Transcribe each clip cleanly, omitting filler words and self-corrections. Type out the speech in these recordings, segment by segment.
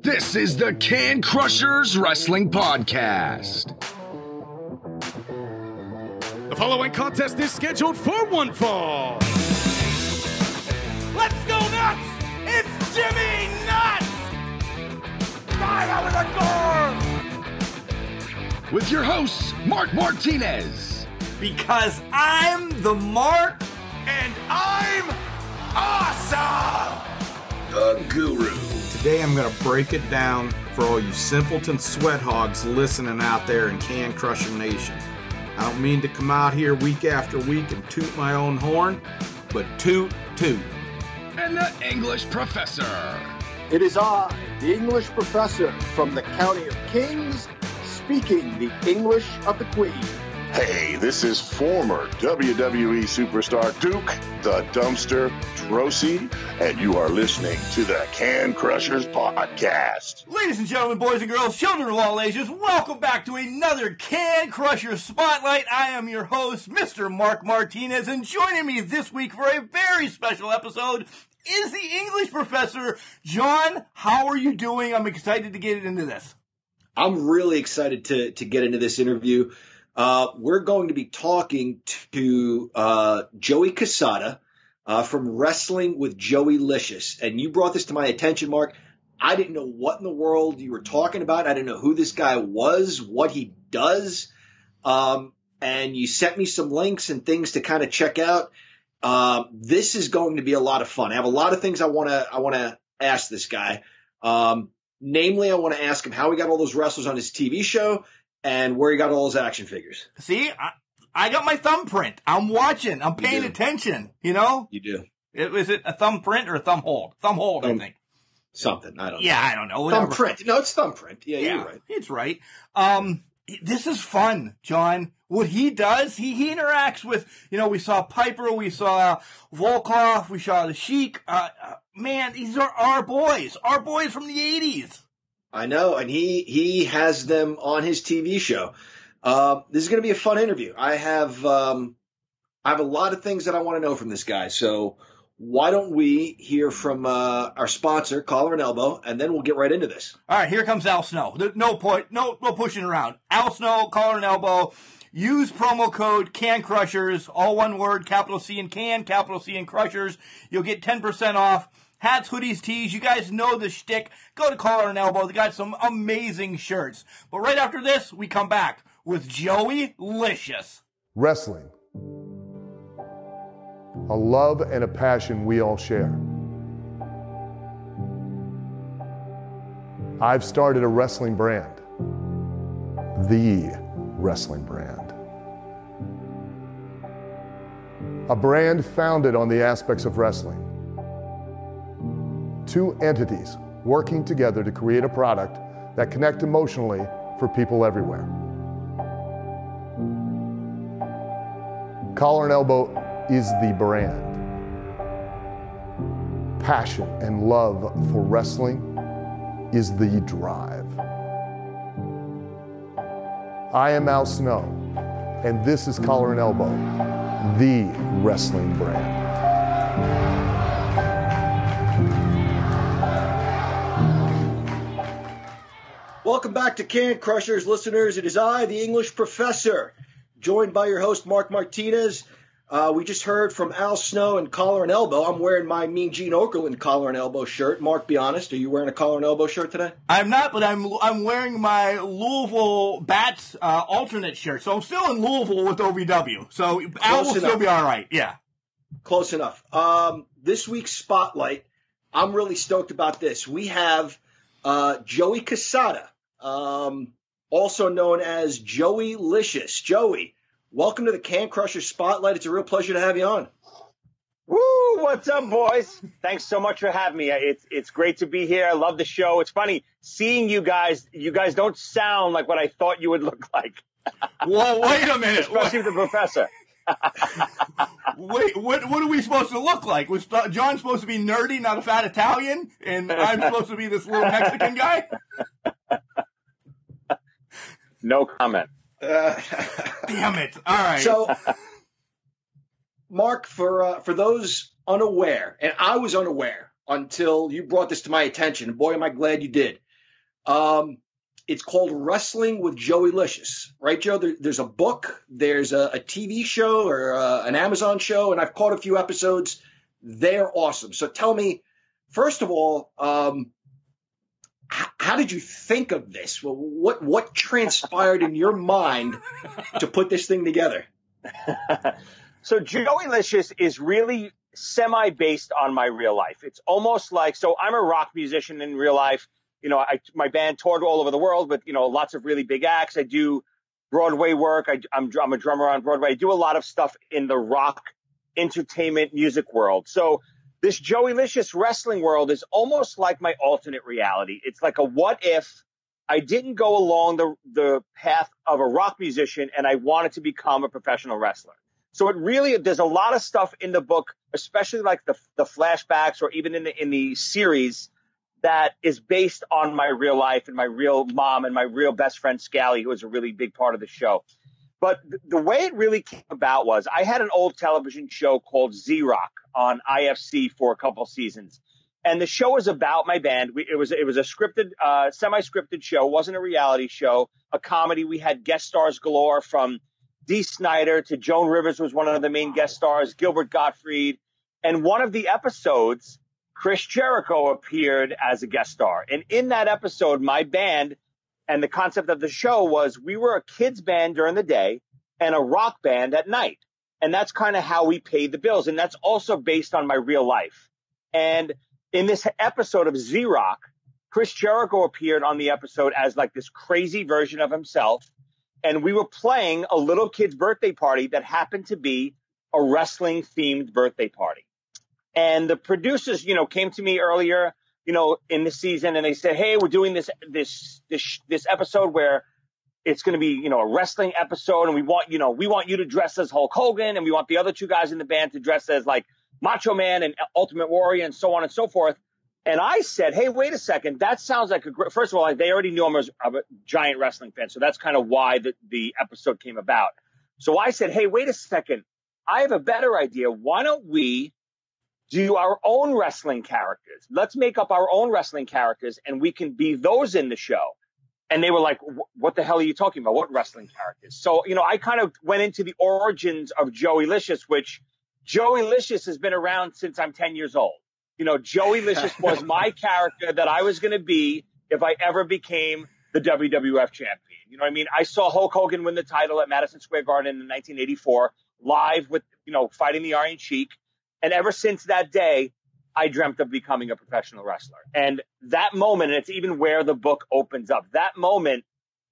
This is the Can Crushers Wrestling Podcast. The following contest is scheduled for one fall. Let's go nuts! It's Jimmy Nuts! Right out of the door! With your hosts, Mark Martinez. Because I'm the Mark. And I'm awesome! The Guru. Today I'm going to break it down for all you simpleton sweat hogs listening out there in Can Crusher Nation. I don't mean to come out here week after week and toot my own horn, but toot, toot. And the English Professor. It is I, the English Professor from the County of Kings, speaking the English of the Queen. Hey, this is former WWE superstar Duke, the Dumpster Drosy, and you are listening to the Can Crushers Podcast. Ladies and gentlemen, boys and girls, children of all ages, welcome back to another Can Crusher Spotlight. I am your host, Mr. Mark Martinez, and joining me this week for a very special episode is the English Professor. John, how are you doing? I'm excited to get into this. I'm really excited to get into this interview. We're going to be talking to Joey Cassata from Wrestling with Joeylicious. And you brought this to my attention, Mark. I didn't know what in the world you were talking about. I didn't know who this guy was, what he does. And you sent me some links and things to kind of check out. This is going to be a lot of fun. I have a lot of things I want to ask this guy. Namely, I want to ask him how he got all those wrestlers on his TV show and where he got all his action figures. See, I got my thumbprint. I'm watching. I'm paying attention, you know? You do. Is it a thumbprint or a thumb hold? Thumb hold, I think. Something. I don't know. Yeah, I don't know. Whatever. Thumbprint. No, it's thumbprint. Yeah, you're right. It's right. This is fun, John. What he does, he interacts with, we saw Piper, we saw Volkov, we saw the Sheik. Man, these are our boys from the 80s. I know, and he has them on his TV show. This is going to be a fun interview. I have a lot of things that I want to know from this guy. So why don't we hear from our sponsor, Collar and Elbow, and then we'll get right into this. All right, here comes Al Snow. No pushing around. Al Snow, Collar and Elbow. Use promo code CANCRUSHERS, all one word, capital C in Can, capital C in Crushers. You'll get 10% off. Hats, hoodies, tees, you guys know the shtick. Go to Collar and Elbow. They got some amazing shirts. But right after this, we come back with Joeylicious. Wrestling. A love and a passion we all share. I've started a wrestling brand. The wrestling brand. A brand founded on the aspects of wrestling. Two entities working together to create a product that connect emotionally for people everywhere. Collar and Elbow is the brand. Passion and love for wrestling is the drive. I am Al Snow, and this is Collar and Elbow, the wrestling brand. Welcome back to Can Crushers, listeners. It is I, the English Professor, joined by your host, Mark Martinez. We just heard from Al Snow and Collar and Elbow. I'm wearing my Mean Gene Okerlund Collar and Elbow shirt. Mark, be honest, are you wearing a Collar and Elbow shirt today? I'm not, but I'm wearing my Louisville Bats alternate shirt. So I'm still in Louisville with OVW. So Al will still be all right. Yeah. Close enough. This week's Spotlight, I'm really stoked about this. We have Joey Cassata, also known as Joeylicious. Joey, welcome to the Can Crusher Spotlight. It's a real pleasure to have you on. Woo! What's up, boys? Thanks so much for having me. It's great to be here. I love the show. It's funny seeing you guys. You guys don't sound like what I thought you would look like. Well, wait a minute. Especially the professor. Wait, what are we supposed to look like? Was John supposed to be nerdy, not a fat Italian? And I'm supposed to be this little Mexican guy? No comment. Damn it. All right. So, Mark, for those unaware, and I was unaware until you brought this to my attention, and boy, am I glad you did. It's called Wrestling with Joeylicious, right, Joe? There's a book, there's a TV show or an Amazon show, and I've caught a few episodes. They're awesome. So tell me, first of all, how did you think of this? Well, what transpired in your mind to put this thing together? So Joeylicious is really semi-based on my real life. It's almost like, so I'm a rock musician in real life. You know, my band toured all over the world with, you know, lots of really big acts. I do Broadway work. I'm a drummer on Broadway. I do a lot of stuff in the rock entertainment music world. So this Joeylicious wrestling world is almost like my alternate reality. It's like a what if I didn't go along the path of a rock musician and I wanted to become a professional wrestler. So it really, there's a lot of stuff in the book, especially like the flashbacks or even in the series, that is based on my real life and my real mom and my real best friend Scally, who was a really big part of the show. But the way it really came about was I had an old television show called Z-Rock on IFC for a couple seasons. And the show was about my band. It was a scripted, semi-scripted show. It wasn't a reality show, a comedy. We had guest stars galore, from Dee Snider to Joan Rivers was one of the main guest stars, Gilbert Gottfried. And one of the episodes, Chris Jericho appeared as a guest star. And in that episode, my band, and the concept of the show was we were a kids band during the day and a rock band at night. And that's kind of how we paid the bills. And that's also based on my real life. And in this episode of Z-Rock, Chris Jericho appeared on the episode as like this crazy version of himself. And we were playing a little kid's birthday party that happened to be a wrestling themed birthday party. And the producers, you know, came to me earlier, you know, in the season, and they said, hey, we're doing this episode where it's going to be, you know, a wrestling episode. And we want you to dress as Hulk Hogan, and we want the other two guys in the band to dress as like Macho Man and Ultimate Warrior and so on and so forth. And I said, hey, wait a second. That sounds like first of all, they already knew I'm a giant wrestling fan. So that's kind of why the episode came about. So I said, hey, wait a second. I have a better idea. Why don't we do our own wrestling characters? Let's make up our own wrestling characters, and we can be those in the show. And they were like, what the hell are you talking about? What wrestling characters? So, you know, I kind of went into the origins of Joeylicious, which Joeylicious has been around since I'm 10 years old. You know, Joeylicious was my character that I was going to be if I ever became the WWF champion. You know what I mean? I saw Hulk Hogan win the title at Madison Square Garden in 1984, live with, you know, fighting the Iron Sheik. And ever since that day, I dreamt of becoming a professional wrestler. And that moment, and it's even where the book opens up, that moment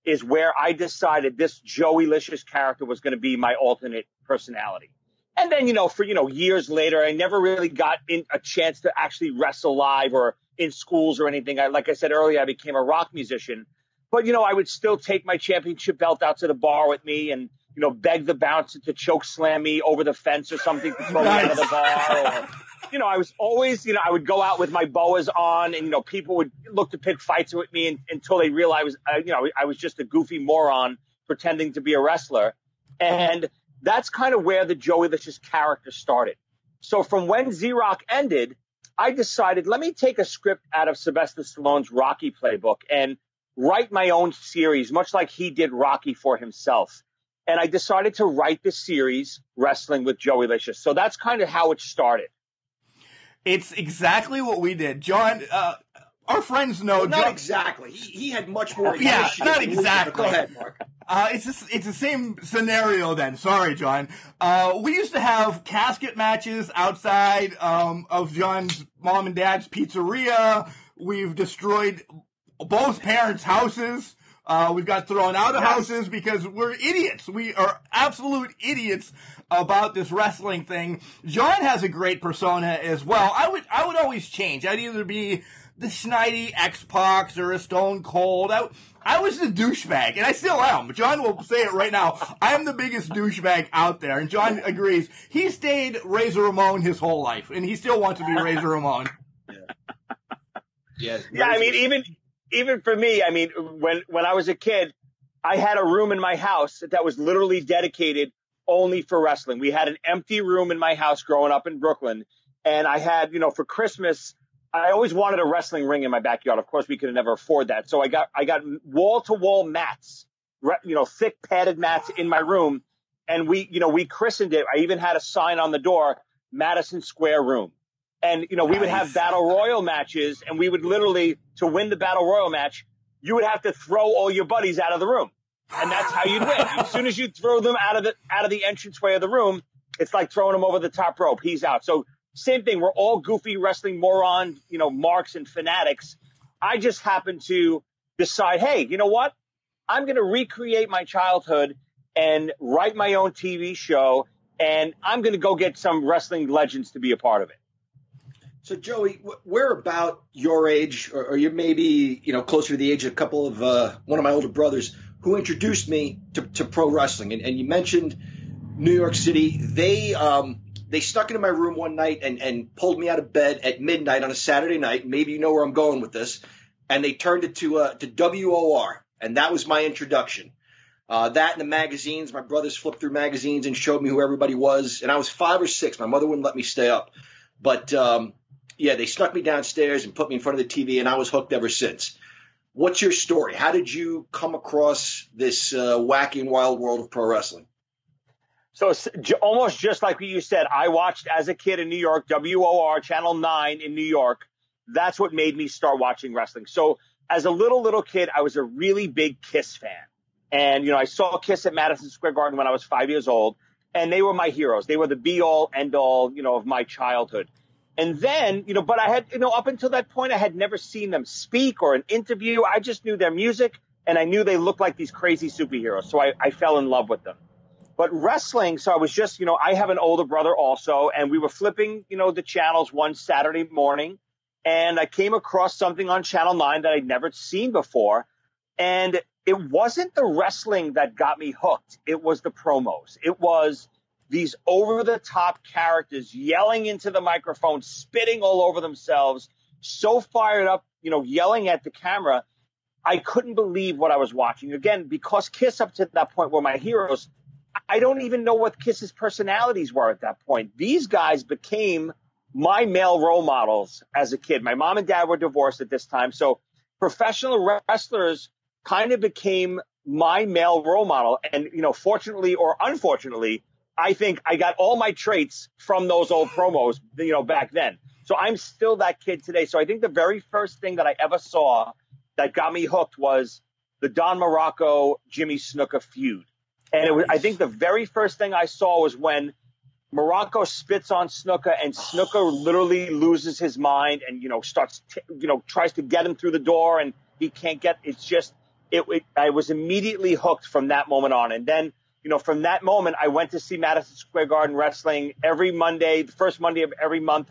is where I decided this Joeylicious character was going to be my alternate personality. And then, you know, for, you know, years later, I never really got a chance to actually wrestle live or in schools or anything. Like I said earlier, I became a rock musician. But, you know, I would still take my championship belt out to the bar with me and, you know, beg the bouncer to choke slam me over the fence or something to throw me out of the bar. Or, you know, I was always, you know, I would go out with my boas on, and, you know, people would look to pick fights with me until they realized, I was just a goofy moron pretending to be a wrestler. And that's kind of where the Joeylicious character started. So from when Z-Rock ended, I decided, let me take a script out of Sylvester Stallone's Rocky playbook and write my own series, much like he did Rocky for himself. And I decided to write the series Wrestling with Joeylicious. So that's kind of how it started. It's exactly what we did. John, our friends know. Well, not exactly. He had much more. Yeah, not exactly. Go ahead, Mark. It's the same scenario then. Sorry, John. We used to have casket matches outside of John's mom and dad's pizzeria. We've destroyed both parents' houses. We've got thrown out of houses because we're idiots. We are absolute idiots about this wrestling thing. John has a great persona as well. I would always change. I'd either be the snidey X-Pac or a Stone Cold. I was the douchebag, and I still am. John will say it right now. I am the biggest douchebag out there, and John agrees. He stayed Razor Ramon his whole life, and he still wants to be Razor Ramon. Yeah, I mean, even for me, I mean, when I was a kid, I had a room in my house that was literally dedicated only for wrestling. We had an empty room in my house growing up in Brooklyn. And I had, you know, for Christmas, I always wanted a wrestling ring in my backyard. Of course, we could never afford that. So I got wall-to-wall mats, thick padded mats in my room. And we christened it. I even had a sign on the door, Madison Square Room. And, we would have battle royal matches, and we would literally, to win the battle royal match, you would have to throw all your buddies out of the room. And that's how you'd win. As soon as you throw them out of the entranceway of the room, it's like throwing them over the top rope. He's out. So same thing. We're all goofy wrestling morons, marks and fanatics. I just happened to decide, hey, you know what? I'm going to recreate my childhood and write my own TV show, and I'm going to go get some wrestling legends to be a part of it. So, Joey, we're about your age, or you're maybe, closer to the age of a couple of one of my older brothers who introduced me to pro wrestling. And you mentioned New York City. They snuck into my room one night and pulled me out of bed at midnight on a Saturday night. Maybe you know where I'm going with this. And they turned it to WOR, and that was my introduction. That and the magazines. My brothers flipped through magazines and showed me who everybody was. And I was 5 or 6. My mother wouldn't let me stay up. But yeah, they snuck me downstairs and put me in front of the TV, and I was hooked ever since. What's your story? How did you come across this wacky and wild world of pro wrestling? So almost just like what you said, I watched as a kid in New York, WOR, Channel 9 in New York. That's what made me start watching wrestling. So as a little kid, I was a really big Kiss fan. And, I saw Kiss at Madison Square Garden when I was 5 years old, and they were my heroes. They were the be-all, end-all, of my childhood. And then, but I had, up until that point, I had never seen them speak or an interview. I just knew their music, and I knew they looked like these crazy superheroes. So I fell in love with them. But wrestling, so I was just, I have an older brother also, and we were flipping, the channels one Saturday morning, and I came across something on Channel 9 that I'd never seen before. And it wasn't the wrestling that got me hooked. It was the promos. It was these over-the-top characters yelling into the microphone, spitting all over themselves, so fired up, yelling at the camera. I couldn't believe what I was watching. Again, because Kiss up to that point were my heroes, I don't even know what Kiss's personalities were at that point. These guys became my male role models as a kid. My mom and dad were divorced at this time, so professional wrestlers kind of became my male role model. And, fortunately or unfortunately, I think I got all my traits from those old promos, back then. So I'm still that kid today. So I think the very first thing that I ever saw that got me hooked was the Don Morocco, Jimmy Snuka feud. And I think the very first thing I saw was when Morocco spits on Snuka, and Snuka literally loses his mind and, starts, tries to get him through the door, and he can't get, I was immediately hooked from that moment on. And then, from that moment, I went to see Madison Square Garden wrestling every Monday, the first Monday of every month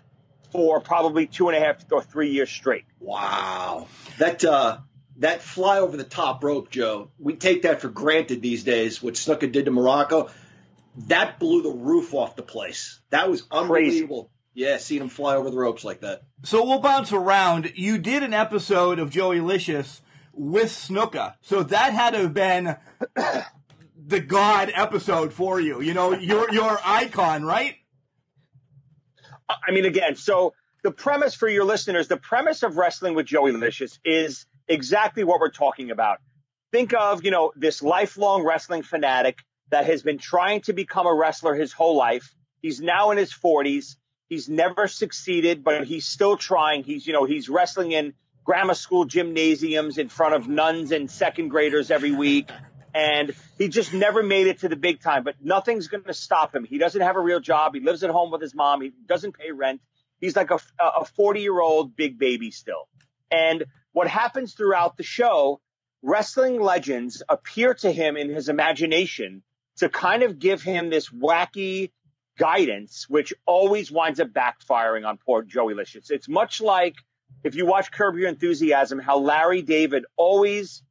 for probably 2.5 or 3 years straight. Wow. That fly over the top rope, Joe, we take that for granted these days, what Snuka did to Morocco. That blew the roof off the place. That was unbelievable. Crazy. Yeah, seeing him fly over the ropes like that. So we'll bounce around. You did an episode of Joeylicious with Snuka. So that had to have been the God episode for you. Your icon, right? I mean, again, so the premise for your listeners, the premise of Wrestling with Joeylicious is exactly what we're talking about. Think of, this lifelong wrestling fanatic that has been trying to become a wrestler his whole life. He's now in his 40s. He's never succeeded, but he's still trying. He's wrestling in grammar school gymnasiums in front of nuns and second graders every week. And he just never made it to the big time, but nothing's going to stop him. He doesn't have a real job. He lives at home with his mom. He doesn't pay rent. He's like a 40-year-old big baby still. And what happens throughout the show, wrestling legends appear to him in his imagination to kind of give him this wacky guidance, which always winds up backfiring on poor Joeylicious. It's much like if you watch Curb Your Enthusiasm, how Larry David always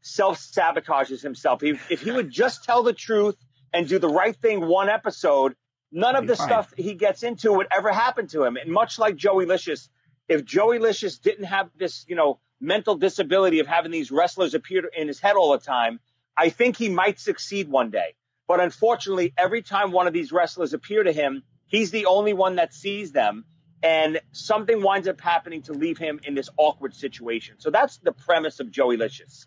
self-sabotages himself. If he would just tell the truth and do the right thing one episode, none of the stuff he gets into would ever happen to him. And much like Joeylicious, if Joeylicious didn't have this, mental disability of having these wrestlers appear in his head all the time, I think he might succeed one day. But unfortunately, every time one of these wrestlers appear to him, he's the only one that sees them. and something winds up happening to leave him in this awkward situation. So that's the premise of Joeylicious.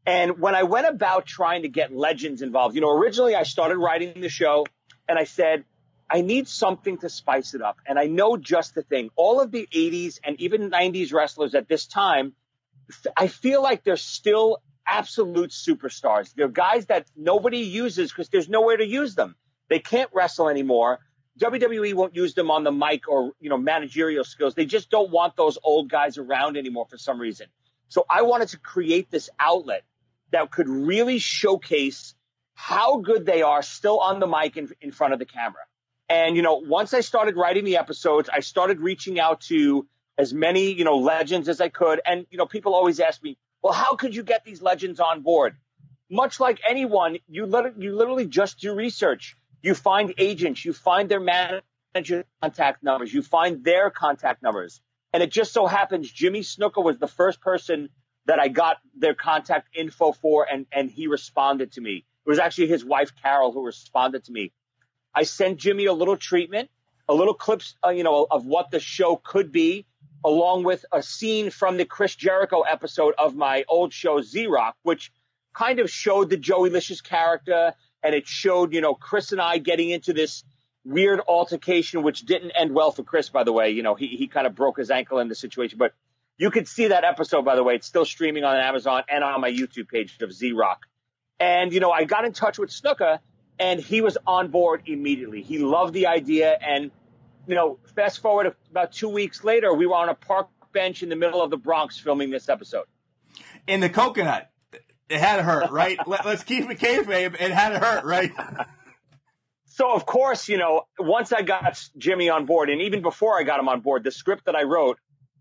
And when I went about trying to get legends involved, originally I started writing the show and I said, I need something to spice it up. And I know just the thing. All of the 80s and even 90s wrestlers at this time, I feel like they're still absolute superstars. They're guys that nobody uses because there's nowhere to use them. They can't wrestle anymore. WWE won't use them on the mic or, managerial skills. They just don't want those old guys around anymore for some reason. So I wanted to create this outlet that could really showcase how good they are still on the mic in front of the camera. And, once I started writing the episodes, I started reaching out to as many, legends as I could. And, people always ask me, well, how could you get these legends on board? Much like anyone, you literally just do research. You find agents, you find their manager contact numbers, you find their contact numbers. And it just so happens Jimmy Snuka was the first person that I got their contact info for, and he responded to me. It was actually his wife, Carol, who responded to me. I sent Jimmy a little treatment, a little clips, of what the show could be, along with a scene from the Chris Jericho episode of my old show, Z-Rock, which kind of showed the Joeylicious character, and it showed, Chris and I getting into this weird altercation, which didn't end well for Chris, by the way. He kind of broke his ankle in the situation, but you could see that episode, by the way. It's still streaming on Amazon and on my YouTube page of Z-Rock. And, I got in touch with Snuka, and he was on board immediately. He loved the idea. And, fast forward about 2 weeks later, we were on a park bench in the middle of the Bronx filming this episode. In the coconut. It had to hurt, right? Let's keep it kayfabe. It had to hurt, right? So, of course, once I got Jimmy on board, and even before I got him on board, the script that I wrote,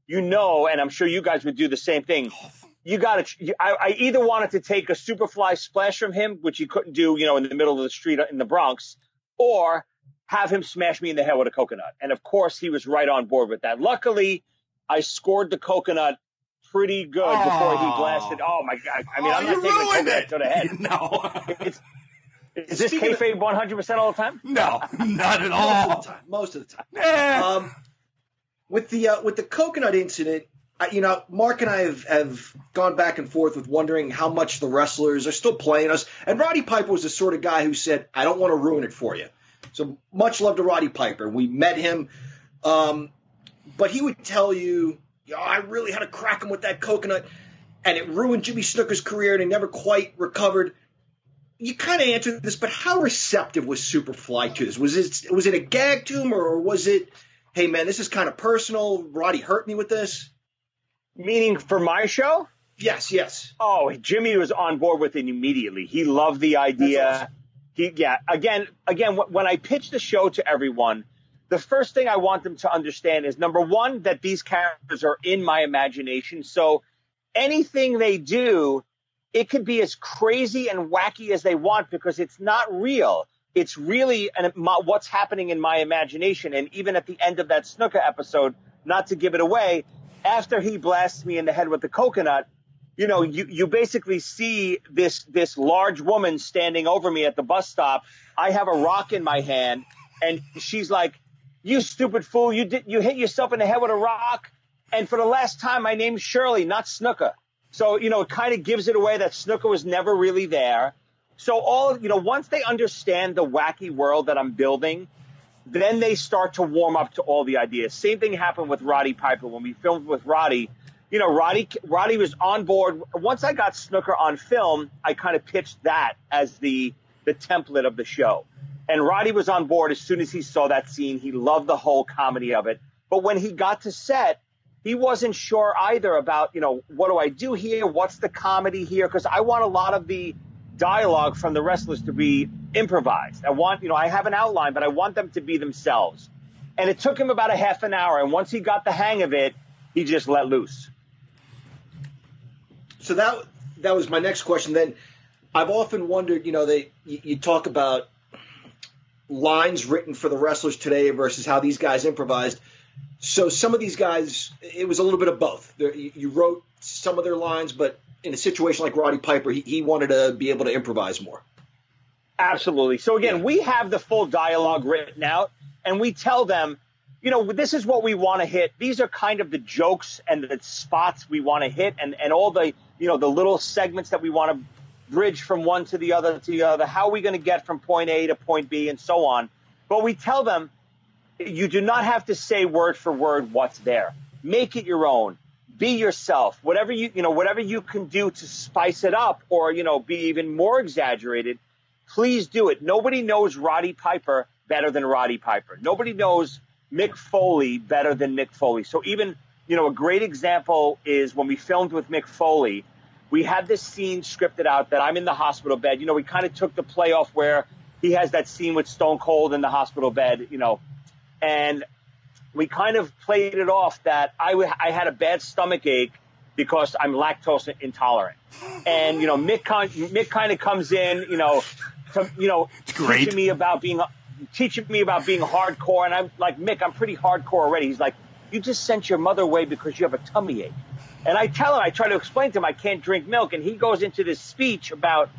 and I'm sure you guys would do the same thing. I either wanted to take a Superfly splash from him, which he couldn't do, in the middle of the street in the Bronx, or have him smash me in the head with a coconut. And of course, he was right on board with that. Luckily, I scored the coconut pretty good before he blasted. Oh my God. I mean, I'm not taking a coconut to the head. No. Is this kayfabe 100% all the time? No, not at all. Most of the time. With the coconut incident, Mark and I have gone back and forth with wondering how much the wrestlers are still playing us. And Roddy Piper was the sort of guy who said, I don't want to ruin it for you. So much love to Roddy Piper. We met him. But he would tell you, I really had to crack him with that coconut, and it ruined Jimmy Snuka's career, and he never quite recovered. You kind of answered this, but how receptive was Superfly to this? Was it a gag to him, or was it, hey, man, this is kind of personal, Roddy hurt me with this? Meaning for my show? Yes. Oh, Jimmy was on board with it immediately. He loved the idea. Awesome. Again, when I pitch the show to everyone, the first thing I want them to understand is, number one, that these characters are in my imagination. So anything they do, it could be as crazy and wacky as they want because it's not real. It's really what's happening in my imagination. And even at the end of that Snuka episode, not to give it away, after he blasts me in the head with the coconut, you basically see this large woman standing over me at the bus stop. I have a rock in my hand, and she's like, you stupid fool, you hit yourself in the head with a rock. And for the last time, my name's Shirley, not Snuka. So, it kind of gives it away that Snuka was never really there. So once they understand the wacky world that I'm building, then they start to warm up to all the ideas. Same thing happened with Roddy Piper. When we filmed with Roddy, Roddy was on board. Once I got Snuka on film, I kind of pitched that as the template of the show. And Roddy was on board as soon as he saw that scene. He loved the whole comedy of it. But when he got to set, he wasn't sure either about, what do I do here? What's the comedy here? Because I want a lot of the dialogue from the wrestlers to be improvised. I have an outline, but I want them to be themselves. And it took him about a half an hour. And once he got the hang of it, he just let loose. So that was my next question. Then I've often wondered, you talk about lines written for the wrestlers today versus how these guys improvised. So some of these guys, it was a little bit of both. You wrote some of their lines, but in a situation like Roddy Piper, he wanted to be able to improvise more. Absolutely. So again, we have the full dialogue written out, and we tell them, this is what we want to hit. These are kind of the jokes and the spots we want to hit, and all the, the little segments that we want to bridge from one to the other to the other. How are we going to get from point A to point B and so on? But we tell them, you do not have to say word for word what's there. Make it your own. Be yourself. Whatever you can do to spice it up or, be even more exaggerated, please do it. Nobody knows Roddy Piper better than Roddy Piper. Nobody knows Mick Foley better than Mick Foley. So even, a great example is when we filmed with Mick Foley, we had this scene scripted out that I'm in the hospital bed. We kind of took the play off where he has that scene with Stone Cold in the hospital bed, and we kind of played it off that I had a bad stomach ache because I'm lactose intolerant. And, Mick kind of comes in, teaching me about being hardcore. And I'm like, Mick, I'm pretty hardcore already. He's like, you just sent your mother away because you have a tummy ache. And I try to explain to him I can't drink milk. And he goes into this speech about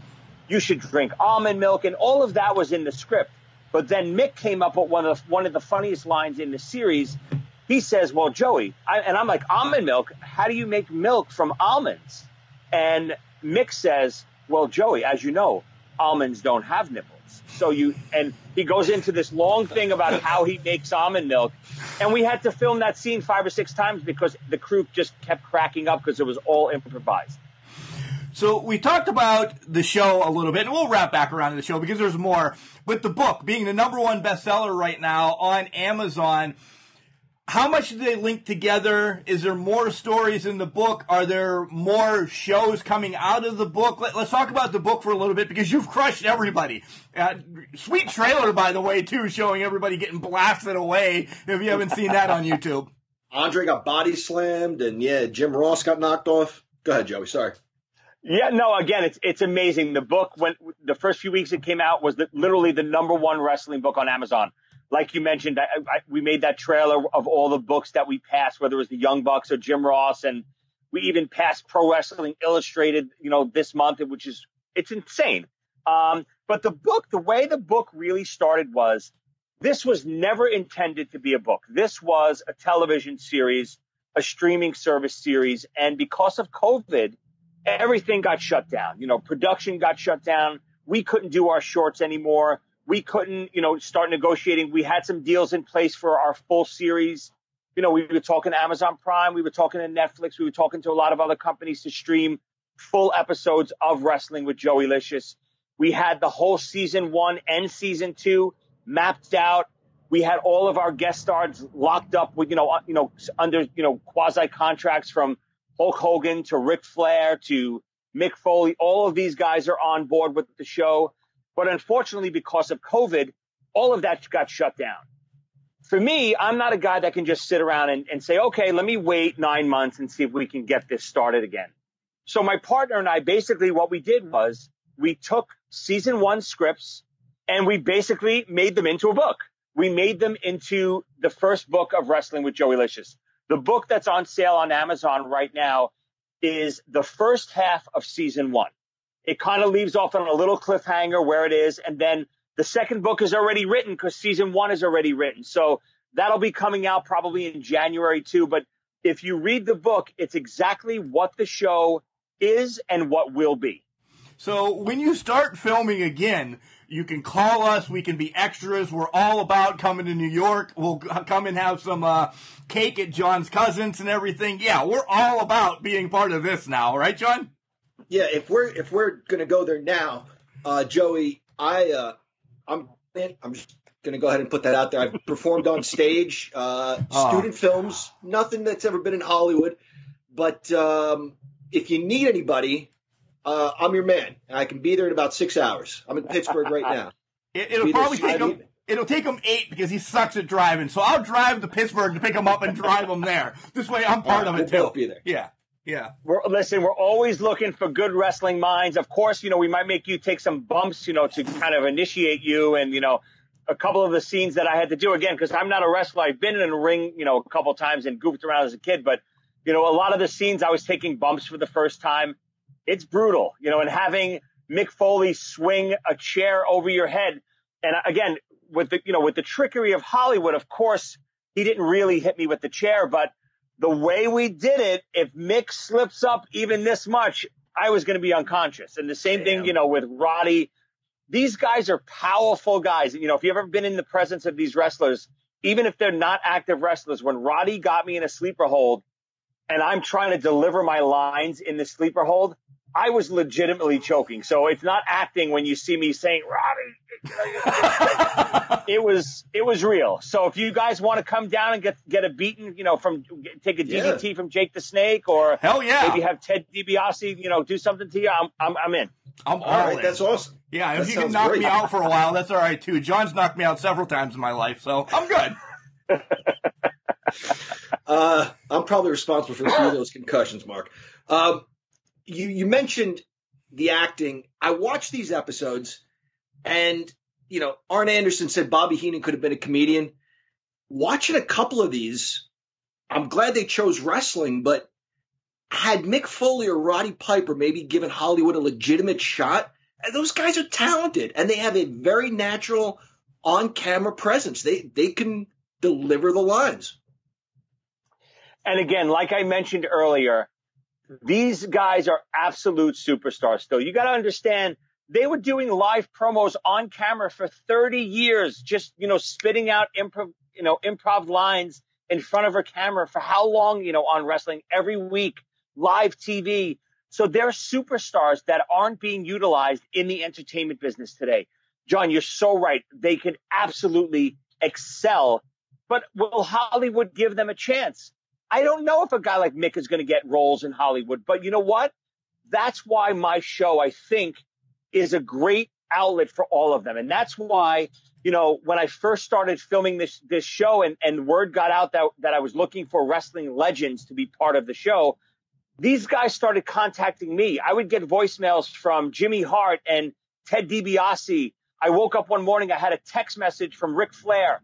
you should drink almond milk. And all of that was in the script. But then Mick came up with one of the funniest lines in the series. He says, well, Joey, and I'm like, almond milk? How do you make milk from almonds? And Mick says, well, Joey, as you know, almonds don't have nipples. And he goes into this long thing about how he makes almond milk. And we had to film that scene 5 or 6 times because the crew just kept cracking up because it was all improvised. So we talked about the show a little bit, and we'll wrap back around to the show because there's more. But the book being the #1 bestseller right now on Amazon, how much do they link together? Is there more stories in the book? Are there more shows coming out of the book? Let's talk about the book for a little bit because you've crushed everybody. Sweet trailer, by the way, too, showing everybody getting blasted away if you haven't seen that on YouTube. Andre got body slammed, and Jim Ross got knocked off. Go ahead, Joey. Sorry. Yeah, no, again, it's amazing. The book, when the first few weeks it came out, was literally the #1 wrestling book on Amazon. Like you mentioned, we made that trailer of all the books that we passed, whether it was the Young Bucks or Jim Ross, and we even passed Pro Wrestling Illustrated, this month, it's insane. But the book, the way the book really started was, this was never intended to be a book. This was a television series, a streaming service series, and because of COVID, everything got shut down. Production got shut down. We couldn't do our shorts anymore. We couldn't, start negotiating. We had some deals in place for our full series. We were talking to Amazon Prime. We were talking to Netflix. We were talking to a lot of other companies to stream full episodes of Wrestling with Joeylicious. We had the whole season 1 and season 2 mapped out. We had all of our guest stars locked up with, under, quasi contracts from Hulk Hogan to Ric Flair to Mick Foley. All of these guys are on board with the show. But unfortunately, because of COVID, all of that got shut down. For me, I'm not a guy that can just sit around and say, okay, let me wait 9 months and see if we can get this started again. So my partner and I, basically what we did was we took season 1 scripts and we basically made them into a book. We made them into the first book of Wrestling with Joeylicious. The book that's on sale on Amazon right now is the first half of season 1. It kind of leaves off on a little cliffhanger where it is. And then the second book is already written because season 1 is already written. So that'll be coming out probably in January too. But if you read the book, it's exactly what the show is and what will be. So when you start filming again, you can call us. We can be extras. We're all about coming to New York. We'll come and have some cake at John's cousin's and everything. Yeah, we're all about being part of this now. Right, John? Yeah, if we're gonna go there now, Joey, I'm just gonna go ahead and put that out there. I've performed on stage, student films, nothing that's ever been in Hollywood. But if you need anybody, I'm your man. I can be there in about 6 hours. I'm in Pittsburgh right now. It'll probably take him. It'll take him 8 because he sucks at driving. So I'll drive to Pittsburgh to pick him up and drive him there. This way, I'm part of it too. We'll be there. Yeah. Yeah. We're always looking for good wrestling minds. Of course, we might make you take some bumps, to kind of initiate you. And, a couple of the scenes that I had to do again, because I'm not a wrestler. I've been in a ring, a couple of times and goofed around as a kid. But, a lot of the scenes I was taking bumps for the first time. It's brutal, and having Mick Foley swing a chair over your head. And again, with the trickery of Hollywood, of course, he didn't really hit me with the chair, but the way we did it, if Mick slips up even this much, I was going to be unconscious. And the same thing, with Roddy. These guys are powerful guys. If you've ever been in the presence of these wrestlers, even if they're not active wrestlers, when Roddy got me in a sleeper hold and I'm trying to deliver my lines in the sleeper hold, I was legitimately choking. So it's not acting when you see me saying, Roddy. It was real. So if you guys want to come down and get a beating, take a DDT from Jake the Snake, or hell yeah, maybe have Ted DiBiase, do something to you, I'm in. I'm all right. That's awesome. Yeah, if you can knock me out for a while, that's all right too. John's knocked me out several times in my life, so I'm good. I'm probably responsible for a few of those concussions, Mark. You mentioned the acting. I watched these episodes, and Arn Anderson said Bobby Heenan could have been a comedian. Watching a couple of these, I'm glad they chose wrestling, but had Mick Foley or Roddy Piper maybe given Hollywood a legitimate shot, and those guys are talented, and they have a very natural on-camera presence. They can deliver the lines. And again, like I mentioned earlier, these guys are absolute superstars still. You got to understand, they were doing live promos on camera for 30 years, just, spitting out improv lines in front of a camera for how long, on wrestling every week, live TV. So they're superstars that aren't being utilized in the entertainment business today. John, you're so right. They can absolutely excel, but will Hollywood give them a chance? I don't know if a guy like Mick is going to get roles in Hollywood, but you know what? That's why my show, I think, is a great outlet for all of them. And that's why, when I first started filming this show and word got out that I was looking for wrestling legends to be part of the show, these guys started contacting me. I would get voicemails from Jimmy Hart and Ted DiBiase. I woke up one morning, I had a text message from Ric Flair,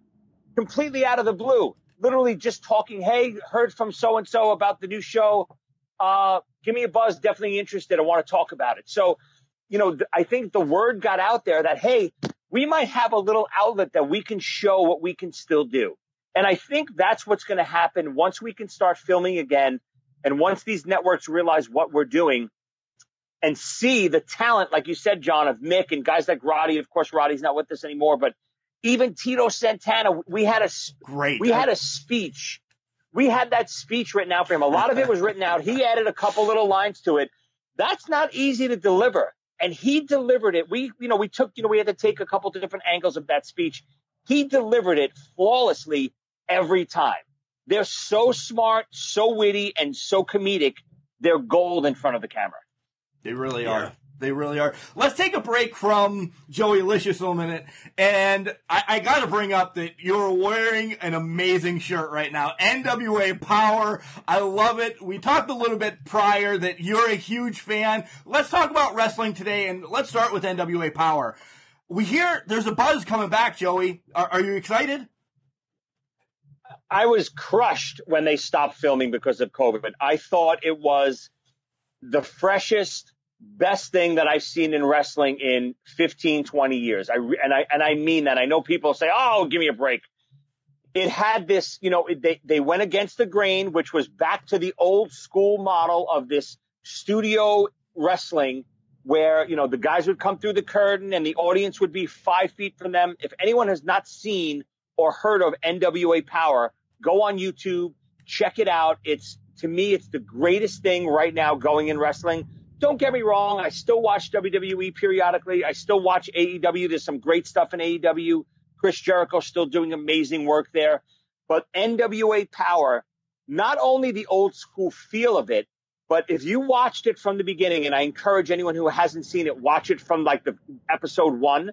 completely out of the blue. Literally just talking, hey, heard from so-and-so about the new show. Give me a buzz, definitely interested. I want to talk about it. So, I think the word got out there that, hey, we might have a little outlet that we can show what we can still do. And I think that's what's going to happen once we can start filming again. And once these networks realize what we're doing and see the talent, like you said, John, of Mick and guys like Roddy. Of course, Roddy's not with us anymore, but even Tito Santana, we had a speech. We had that speech written out for him. A lot of it was written out. He added a couple little lines to it. That's not easy to deliver. And he delivered it. We had to take a couple of different angles of that speech. He delivered it flawlessly every time. They're so smart, so witty, and so comedic. They're gold in front of the camera. They really are. They really are. Let's take a break from Joeylicious a minute. And I got to bring up that you're wearing an amazing shirt right now. NWA Power. I love it. We talked a little bit prior that you're a huge fan. Let's talk about wrestling today, and let's start with NWA Power. We hear there's a buzz coming back, Joey. Are you excited? I was crushed when they stopped filming because of COVID. I thought it was the freshest, best thing that I've seen in wrestling in 15, 20 years. I mean that. I know people say, oh, give me a break. It had this, they went against the grain, which was back to the old school model of this studio wrestling where, the guys would come through the curtain and the audience would be 5 feet from them. If anyone has not seen or heard of NWA Power, go on YouTube, check it out. To me, it's the greatest thing right now going in wrestling. Don't get me wrong. I still watch WWE periodically. I still watch AEW. There's some great stuff in AEW. Chris Jericho still doing amazing work there. But NWA Power, not only the old school feel of it, but if you watched it from the beginning, and I encourage anyone who hasn't seen it, watch it from like the episode 1,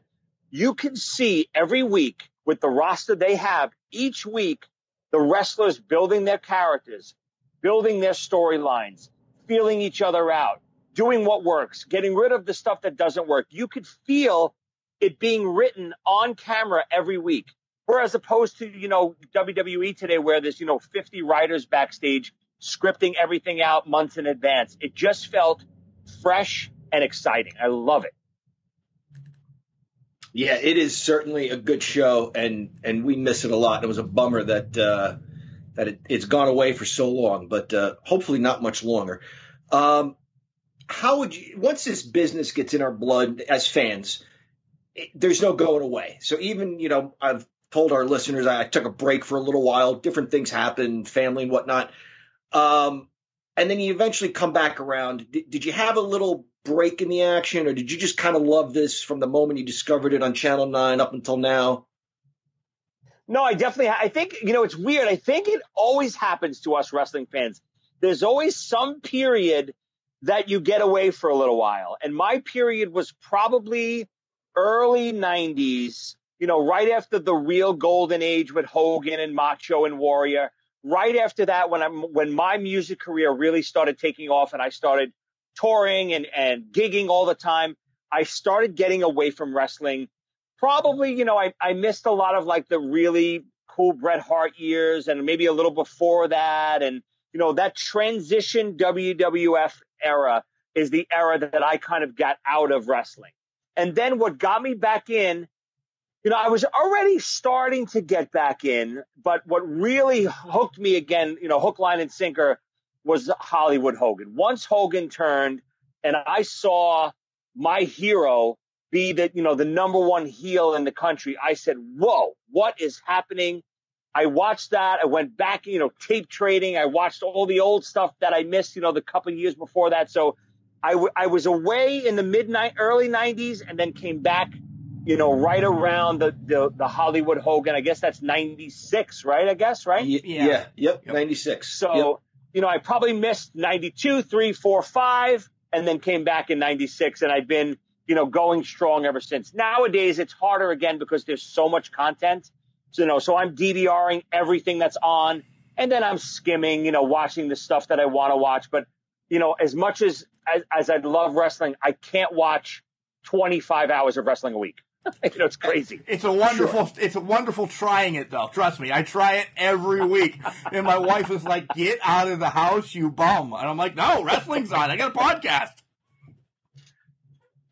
you can see every week with the roster they have, each week, the wrestlers building their characters, building their storylines, feeling each other out, doing what works, getting rid of the stuff that doesn't work. You could feel it being written on camera every week. Whereas opposed to, WWE today where there's, 50 writers backstage scripting everything out months in advance. It just felt fresh and exciting. I love it. Yeah, it is certainly a good show, and we miss it a lot. It was a bummer that it's gone away for so long, but hopefully not much longer. How would you, once this business gets in our blood as fans, there's no going away. So even, I've told our listeners I took a break for a little while. Different things happen, family and whatnot. And then you eventually come back around. Did you have a little break in the action, or did you just kind of love this from the moment you discovered it on Channel 9 up until now? No, I think, it's weird. I think it always happens to us wrestling fans. There's always some period that you get away for a little while. And my period was probably early 90s, right after the real golden age with Hogan and Macho and Warrior. Right after that, when my music career really started taking off and I started touring and gigging all the time, I started getting away from wrestling. Probably, I missed a lot of like the really cool Bret Hart years and maybe a little before that. And, that transition WWF era is the era that I kind of got out of wrestling. And then what got me back in, I was already starting to get back in, but what really hooked me again, hook, line, and sinker was Hollywood Hogan. Once Hogan turned and I saw my hero be the number one heel in the country, I said, whoa, what is happening? I watched that. I went back, tape trading. I watched all the old stuff that I missed, the couple of years before that. So I was away in the early 90s and then came back, right around the Hollywood Hogan. I guess that's 96, right? I guess, right? Yeah. Yep. 96. So, I probably missed 92, 3, 4, 5, and then came back in 96. And I've been, going strong ever since. Nowadays, it's harder again because there's so much content. So I'm DVRing everything that's on, and then I'm skimming, watching the stuff that I want to watch. But, as much as I love wrestling, I can't watch 25 hours of wrestling a week. It's crazy. It's a wonderful trying it though. Trust me, I try it every week. And my wife is like, "Get out of the house, you bum!" And I'm like, "No, wrestling's on. I got a podcast."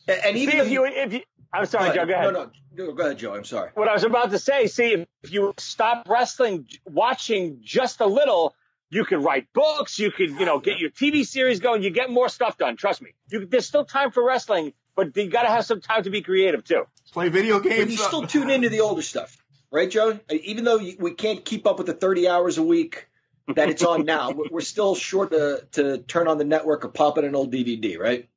And even if you, I'm sorry, Joe. Go ahead. No, go ahead, Joe. I'm sorry. What I was about to say. See, if you stop watching just a little, you can write books. You can, get your TV series going. You get more stuff done. Trust me. There's still time for wrestling, but you got to have some time to be creative too. Play video games. But you still tune into the older stuff, right, Joe? Even though we can't keep up with the 30 hours a week that it's on now, we're still sure to turn on the network or pop in an old DVD, right?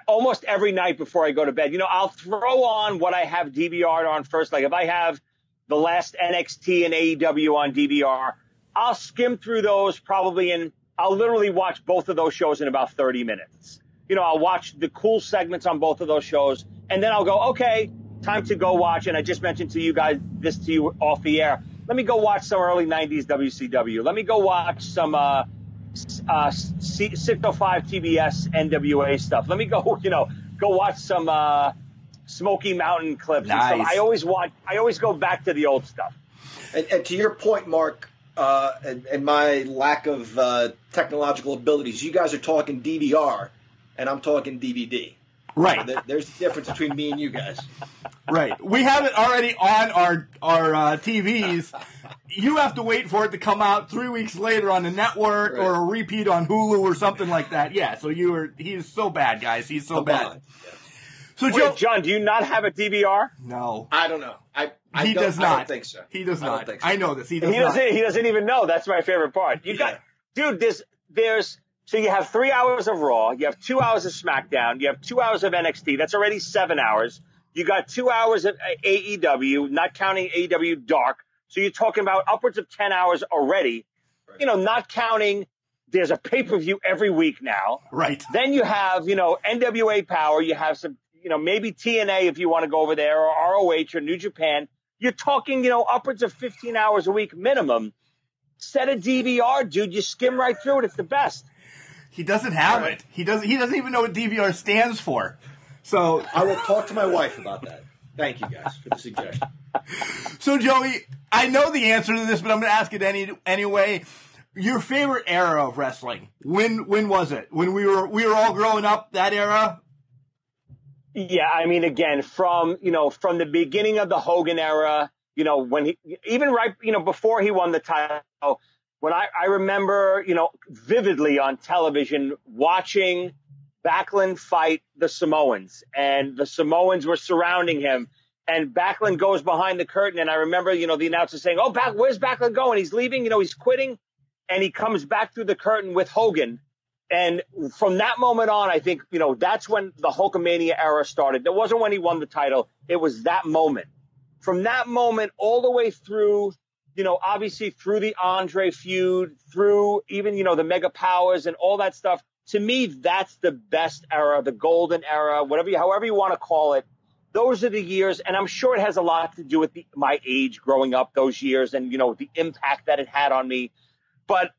Almost every night before I go to bed, I'll throw on what I have DVR'd on first. Like if I have the last NXT and AEW on DVR, I'll skim through those probably, and I'll literally watch both of those shows in about 30 minutes. I'll watch the cool segments on both of those shows, and then I'll go, okay, time to go watch. And I just mentioned to you guys this to you off the air. Let me go watch some early 90s WCW. Let me go watch some Sitcom 5 TBS NWA stuff. Let me go, go watch some Smoky Mountain clips. Nice. And stuff. I always go back to the old stuff. And to your point, Mark, and my lack of technological abilities, you guys are talking DVR, and I'm talking DVD. Right. There's a difference between me and you guys. Right. We have it already on our TVs. You have to wait for it to come out 3 weeks later on the network, right, or a repeat on Hulu or something like that. Yeah, so he's so bad, guys. He's so bad. Yeah. So, wait, John, do you not have a DVR? No. I don't know. He does not. I don't think so. He does not. I don't think so. I know this. He does not. He doesn't even know. That's my favorite part. So you have 3 hours of Raw, you have 2 hours of SmackDown, you have 2 hours of NXT. That's already 7 hours. You got 2 hours of AEW, not counting AEW Dark. So you're talking about upwards of 10 hours already. Right. Not counting, there's a pay-per-view every week now. Right. Then you have, NWA Power. You have some, maybe TNA if you want to go over there, or ROH or New Japan. You're talking, upwards of 15 hours a week minimum. Set a DVR, dude. You skim right through it. It's the best. He doesn't have it. He doesn't even know what DVR stands for. So I will talk to my wife about that. Thank you guys for the suggestion. So Joey, I know the answer to this, but I'm going to ask it anyway. Your favorite era of wrestling? When was it? When we were all growing up? That era? Yeah, I mean, again, from the beginning of the Hogan era, when he, even right, before he won the title, when I remember, vividly on television watching Backlund fight the Samoans, and the Samoans were surrounding him, and Backlund goes behind the curtain, and I remember, the announcer saying, "Oh, where's Backlund going? He's leaving, he's quitting," and he comes back through the curtain with Hogan. And from that moment on, I think, that's when the Hulkamania era started. It wasn't when he won the title. It was that moment. From that moment all the way through, obviously through the Andre feud, through even, the Mega Powers and all that stuff. To me, that's the best era, the golden era, however you want to call it. Those are the years. And I'm sure it has a lot to do with my age growing up those years and, the impact that it had on me. But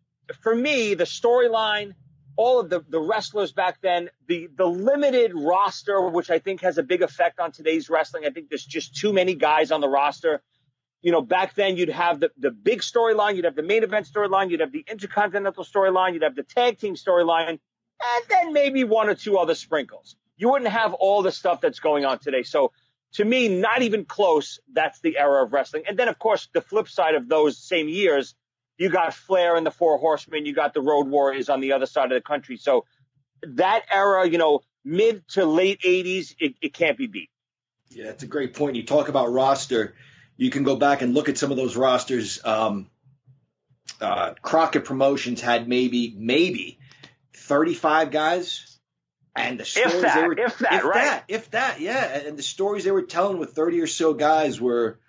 for me, the storyline, all of the wrestlers back then, the limited roster, which I think has a big effect on today's wrestling. I think there's just too many guys on the roster. Back then you'd have the big storyline, you'd have the main event storyline, you'd have the Intercontinental storyline, you'd have the tag team storyline, and then maybe one or two other sprinkles. You wouldn't have all the stuff that's going on today. So to me, not even close. That's the era of wrestling. And then, of course, the flip side of those same years, you got Flair and the Four Horsemen. You got the Road Warriors on the other side of the country. So that era, mid to late 80s, it can't be beat. Yeah, it's a great point. You talk about roster. You can go back and look at some of those rosters. Crockett Promotions had maybe 35 guys. And the stories if that, yeah. And the stories they were telling with 30 or so guys were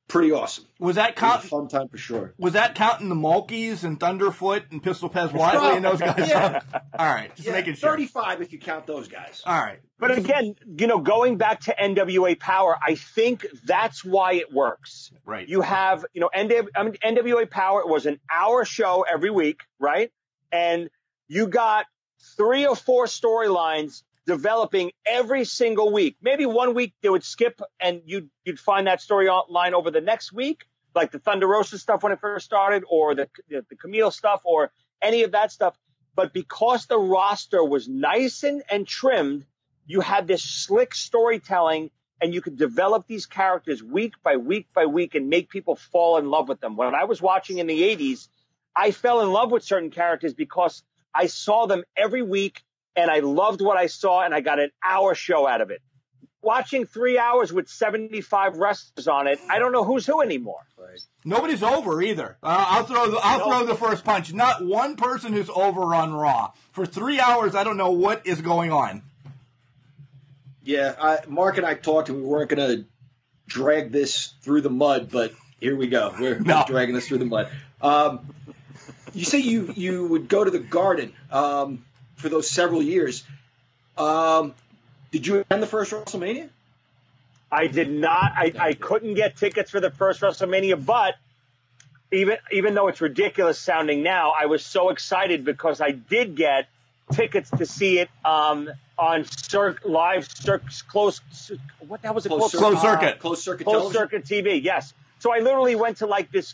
pretty awesome. Was that count? Fun time for sure. Was that counting the Mulkeys and Thunderfoot and Pistol Pez Wiley and those guys? Yeah. All right, just making sure. 35 if you count those guys. All right. But again, going back to NWA Power, I think that's why it works. Right. You have, NWA Power was an hour show every week, right? And you got 3 or 4 storylines developing every single week. Maybe one week they would skip and you'd find that storyline over the next week, like the Thunder Rosa stuff when it first started, or the Camille stuff, or any of that stuff. But because the roster was nice and trimmed, you had this slick storytelling, and you could develop these characters week by week by week and make people fall in love with them. When I was watching in the 80s, I fell in love with certain characters because I saw them every week, and I loved what I saw, and I got an hour show out of it. Watching 3 hours with 75 wrestlers on it, I don't know who's who anymore. Right. Nobody's over either. I'll throw the first punch. Not one person who's over on Raw. For 3 hours, I don't know what is going on. Yeah, Mark and I talked, and we weren't going to drag this through the mud, but here we go. We're dragging this through the mud. You say you would go to the Garden for those several years. Did you attend the first WrestleMania? I did not. I couldn't get tickets for the first WrestleMania, but even though it's ridiculous sounding now, I was so excited because I did get tickets to see it on closed circuit TV. Yes. So I literally went to like this,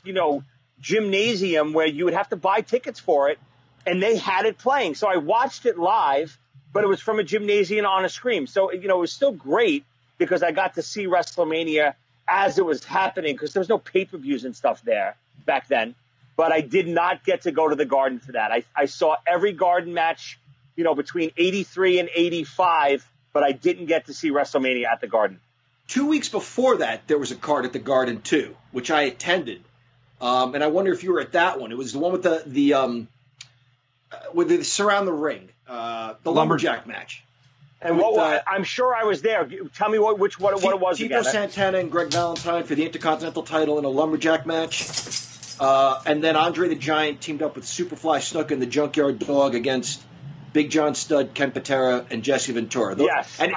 gymnasium where you would have to buy tickets for it, and they had it playing. So I watched it live, but it was from a gymnasium on a screen. So, it was still great because I got to see WrestleMania as it was happening because there was no pay-per-views and stuff there back then. But I did not get to go to the Garden for that. I saw every Garden match, between 83 and 85, but I didn't get to see WrestleMania at the Garden. 2 weeks before that, there was a card at the Garden too, which I attended. And I wonder if you were at that one. It was the one with the with the surround the ring, the lumberjack match. And I'm sure I was there. Tell me what it was Tito again. Santana and Greg Valentine for the Intercontinental title in a lumberjack match. And then Andre the Giant teamed up with Superfly Snuka and the Junkyard Dog against Big John Studd, Ken Patera, and Jesse Ventura. Yes. And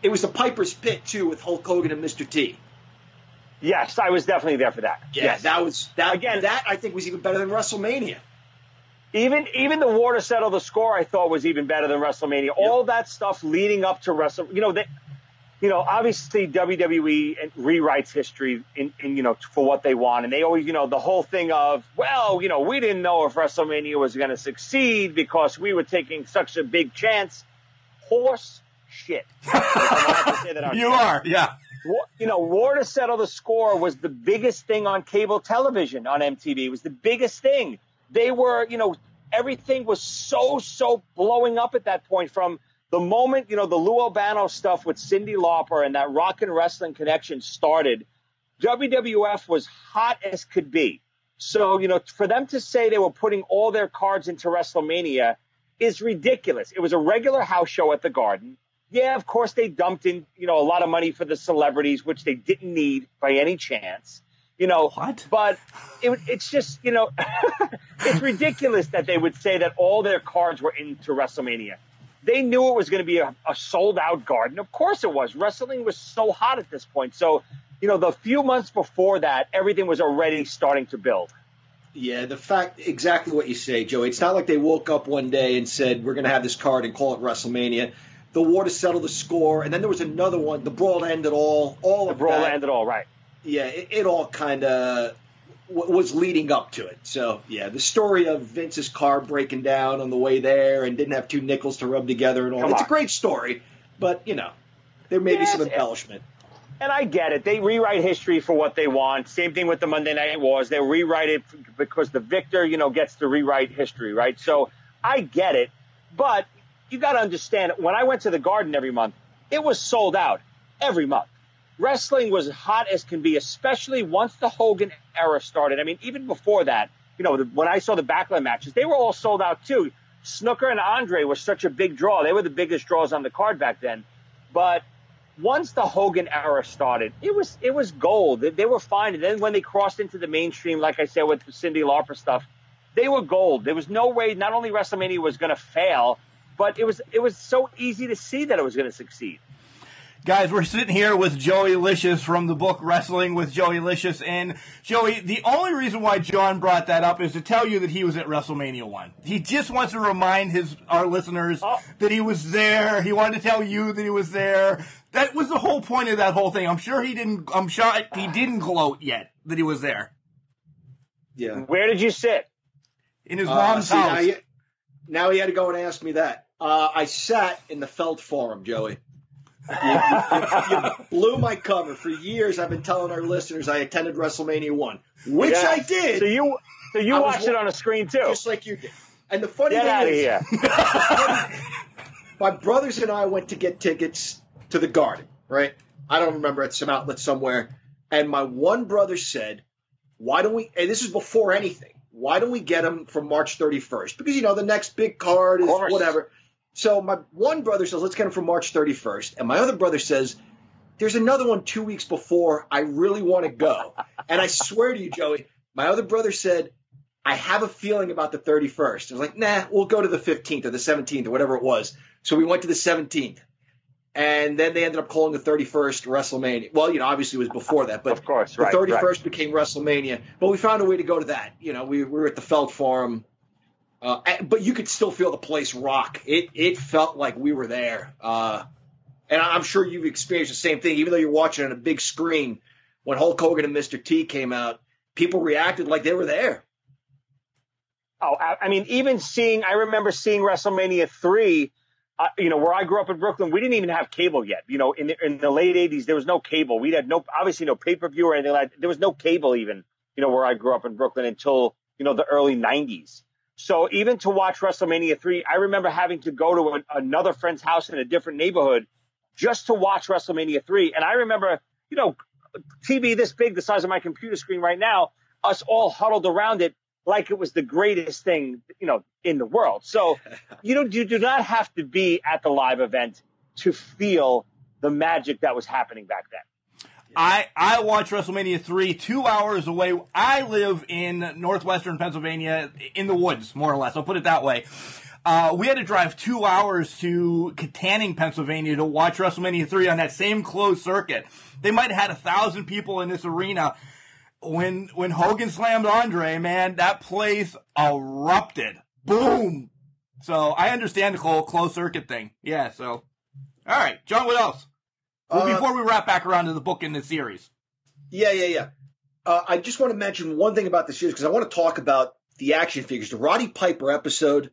it was the Piper's Pit, too, with Hulk Hogan and Mr. T. Yes, I was definitely there for that. Yeah, yes. That I think was even better than WrestleMania. Even the war to settle the score, I thought was even better than WrestleMania. Yep. All that stuff leading up to WrestleMania, obviously WWE rewrites history in for what they want, and they always, the whole thing of, we didn't know if WrestleMania was going to succeed because we were taking such a big chance. Horse shit. I'm allowed to say that on You camera. are, yeah. You know, War to Settle the Score was the biggest thing on cable television on MTV. It was the biggest thing. They were, you know, everything was so blowing up at that point from the moment, you know, the Lou Albano stuff with Cyndi Lauper and that rock and wrestling connection started. WWF was hot as could be. So, you know, for them to say they were putting all their cards into WrestleMania is ridiculous. It was a regular house show at the Garden. Yeah, of course, they dumped in, you know, a lot of money for the celebrities, which they didn't need by any chance, you know. What? But it's just, you know, it's ridiculous that they would say that all their cards were into WrestleMania. They knew it was going to be a sold-out Garden. Of course it was. Wrestling was so hot at this point. So, you know, the few months before that, everything was already starting to build. Yeah, the fact, exactly what you say, Joey. It's not like they woke up one day and said, we're going to have this card and call it WrestleMania. The War to Settle the Score, and then there was another one, the Brawl to End It All. The Brawl to End It All, right. Yeah, it all kind of was leading up to it. So, yeah, the story of Vince's car breaking down on the way there and didn't have two nickels to rub together and all. It's a great story, but, you know, there may be some embellishment. And I get it. They rewrite history for what they want. Same thing with the Monday Night Wars. They rewrite it because the victor, you know, gets to rewrite history, right? So I get it. But you got to understand, when I went to the Garden every month, it was sold out every month. Wrestling was hot as can be, especially once the Hogan era started. I mean, even before that, you know, when I saw the Backlund matches, they were all sold out too. Snooker and Andre were such a big draw. They were the biggest draws on the card back then. But once the Hogan era started, it was gold. They were fine. And then when they crossed into the mainstream, like I said, with the Cyndi Lauper stuff, they were gold. There was no way not only WrestleMania was going to fail, but it was so easy to see that it was going to succeed. Guys, we're sitting here with Joeylicious from the book Wrestling with Joeylicious. And, Joey, the only reason why John brought that up is to tell you that he was at WrestleMania 1. He just wants to remind our listeners that he was there. He wanted to tell you that he was there. That was the whole point of that whole thing. I'm sure he didn't gloat yet that he was there. Yeah. Where did you sit? In his mom's house. Now he had to go and ask me that. I sat in the Felt Forum, Joey. You blew my cover. For years, I've been telling our listeners I attended WrestleMania 1, which I did. So you watched it on a screen too, just like you did. And the funny Get out thing of is, here. my brothers and I went to get tickets to the Garden. Right? I don't remember, at some outlet somewhere. And my one brother said, "Why don't we?" And this is before anything. Why don't we get them from March 31st? Because, you know, the next big card is whatever. So my one brother says, let's get them from March 31st. And my other brother says, there's another one 2 weeks before. I really want to go. And I swear to you, Joey, my other brother said, I have a feeling about the 31st. I was like, nah, we'll go to the 15th or the 17th or whatever it was. So we went to the 17th. And then they ended up calling the 31st WrestleMania. Well, you know, obviously it was before that. But of course, the 31st became WrestleMania. But we found a way to go to that. You know, we were at the Felt Forum. But you could still feel the place rock. It felt like we were there. And I'm sure you've experienced the same thing. Even though you're watching on a big screen, when Hulk Hogan and Mr. T came out, people reacted like they were there. Oh, I mean, I remember seeing WrestleMania 3, you know, where I grew up in Brooklyn, we didn't even have cable yet. You know, in the late 80s, there was no cable. We had obviously no pay-per-view or anything like that. There was no cable even, you know, where I grew up in Brooklyn until, you know, the early 90s. So even to watch WrestleMania 3, I remember having to go to another friend's house in a different neighborhood just to watch WrestleMania 3. And I remember, you know, TV this big, the size of my computer screen right now, us all huddled around it like it was the greatest thing, you know, in the world. So, you know, you do not have to be at the live event to feel the magic that was happening back then. I watched WrestleMania 3 2 hours away. I live in northwestern Pennsylvania, in the woods, more or less. I'll put it that way. We had to drive 2 hours to Katanning, Pennsylvania to watch WrestleMania 3 on that same closed circuit. They might have had 1,000 people in this arena. When Hogan slammed Andre, man, that place erupted. Boom! So I understand the whole closed circuit thing. Yeah, so. All right, John, what else? Well, before we wrap back around to the book in the series. Yeah. I just want to mention one thing about the series because I want to talk about the action figures. The Roddy Piper episode,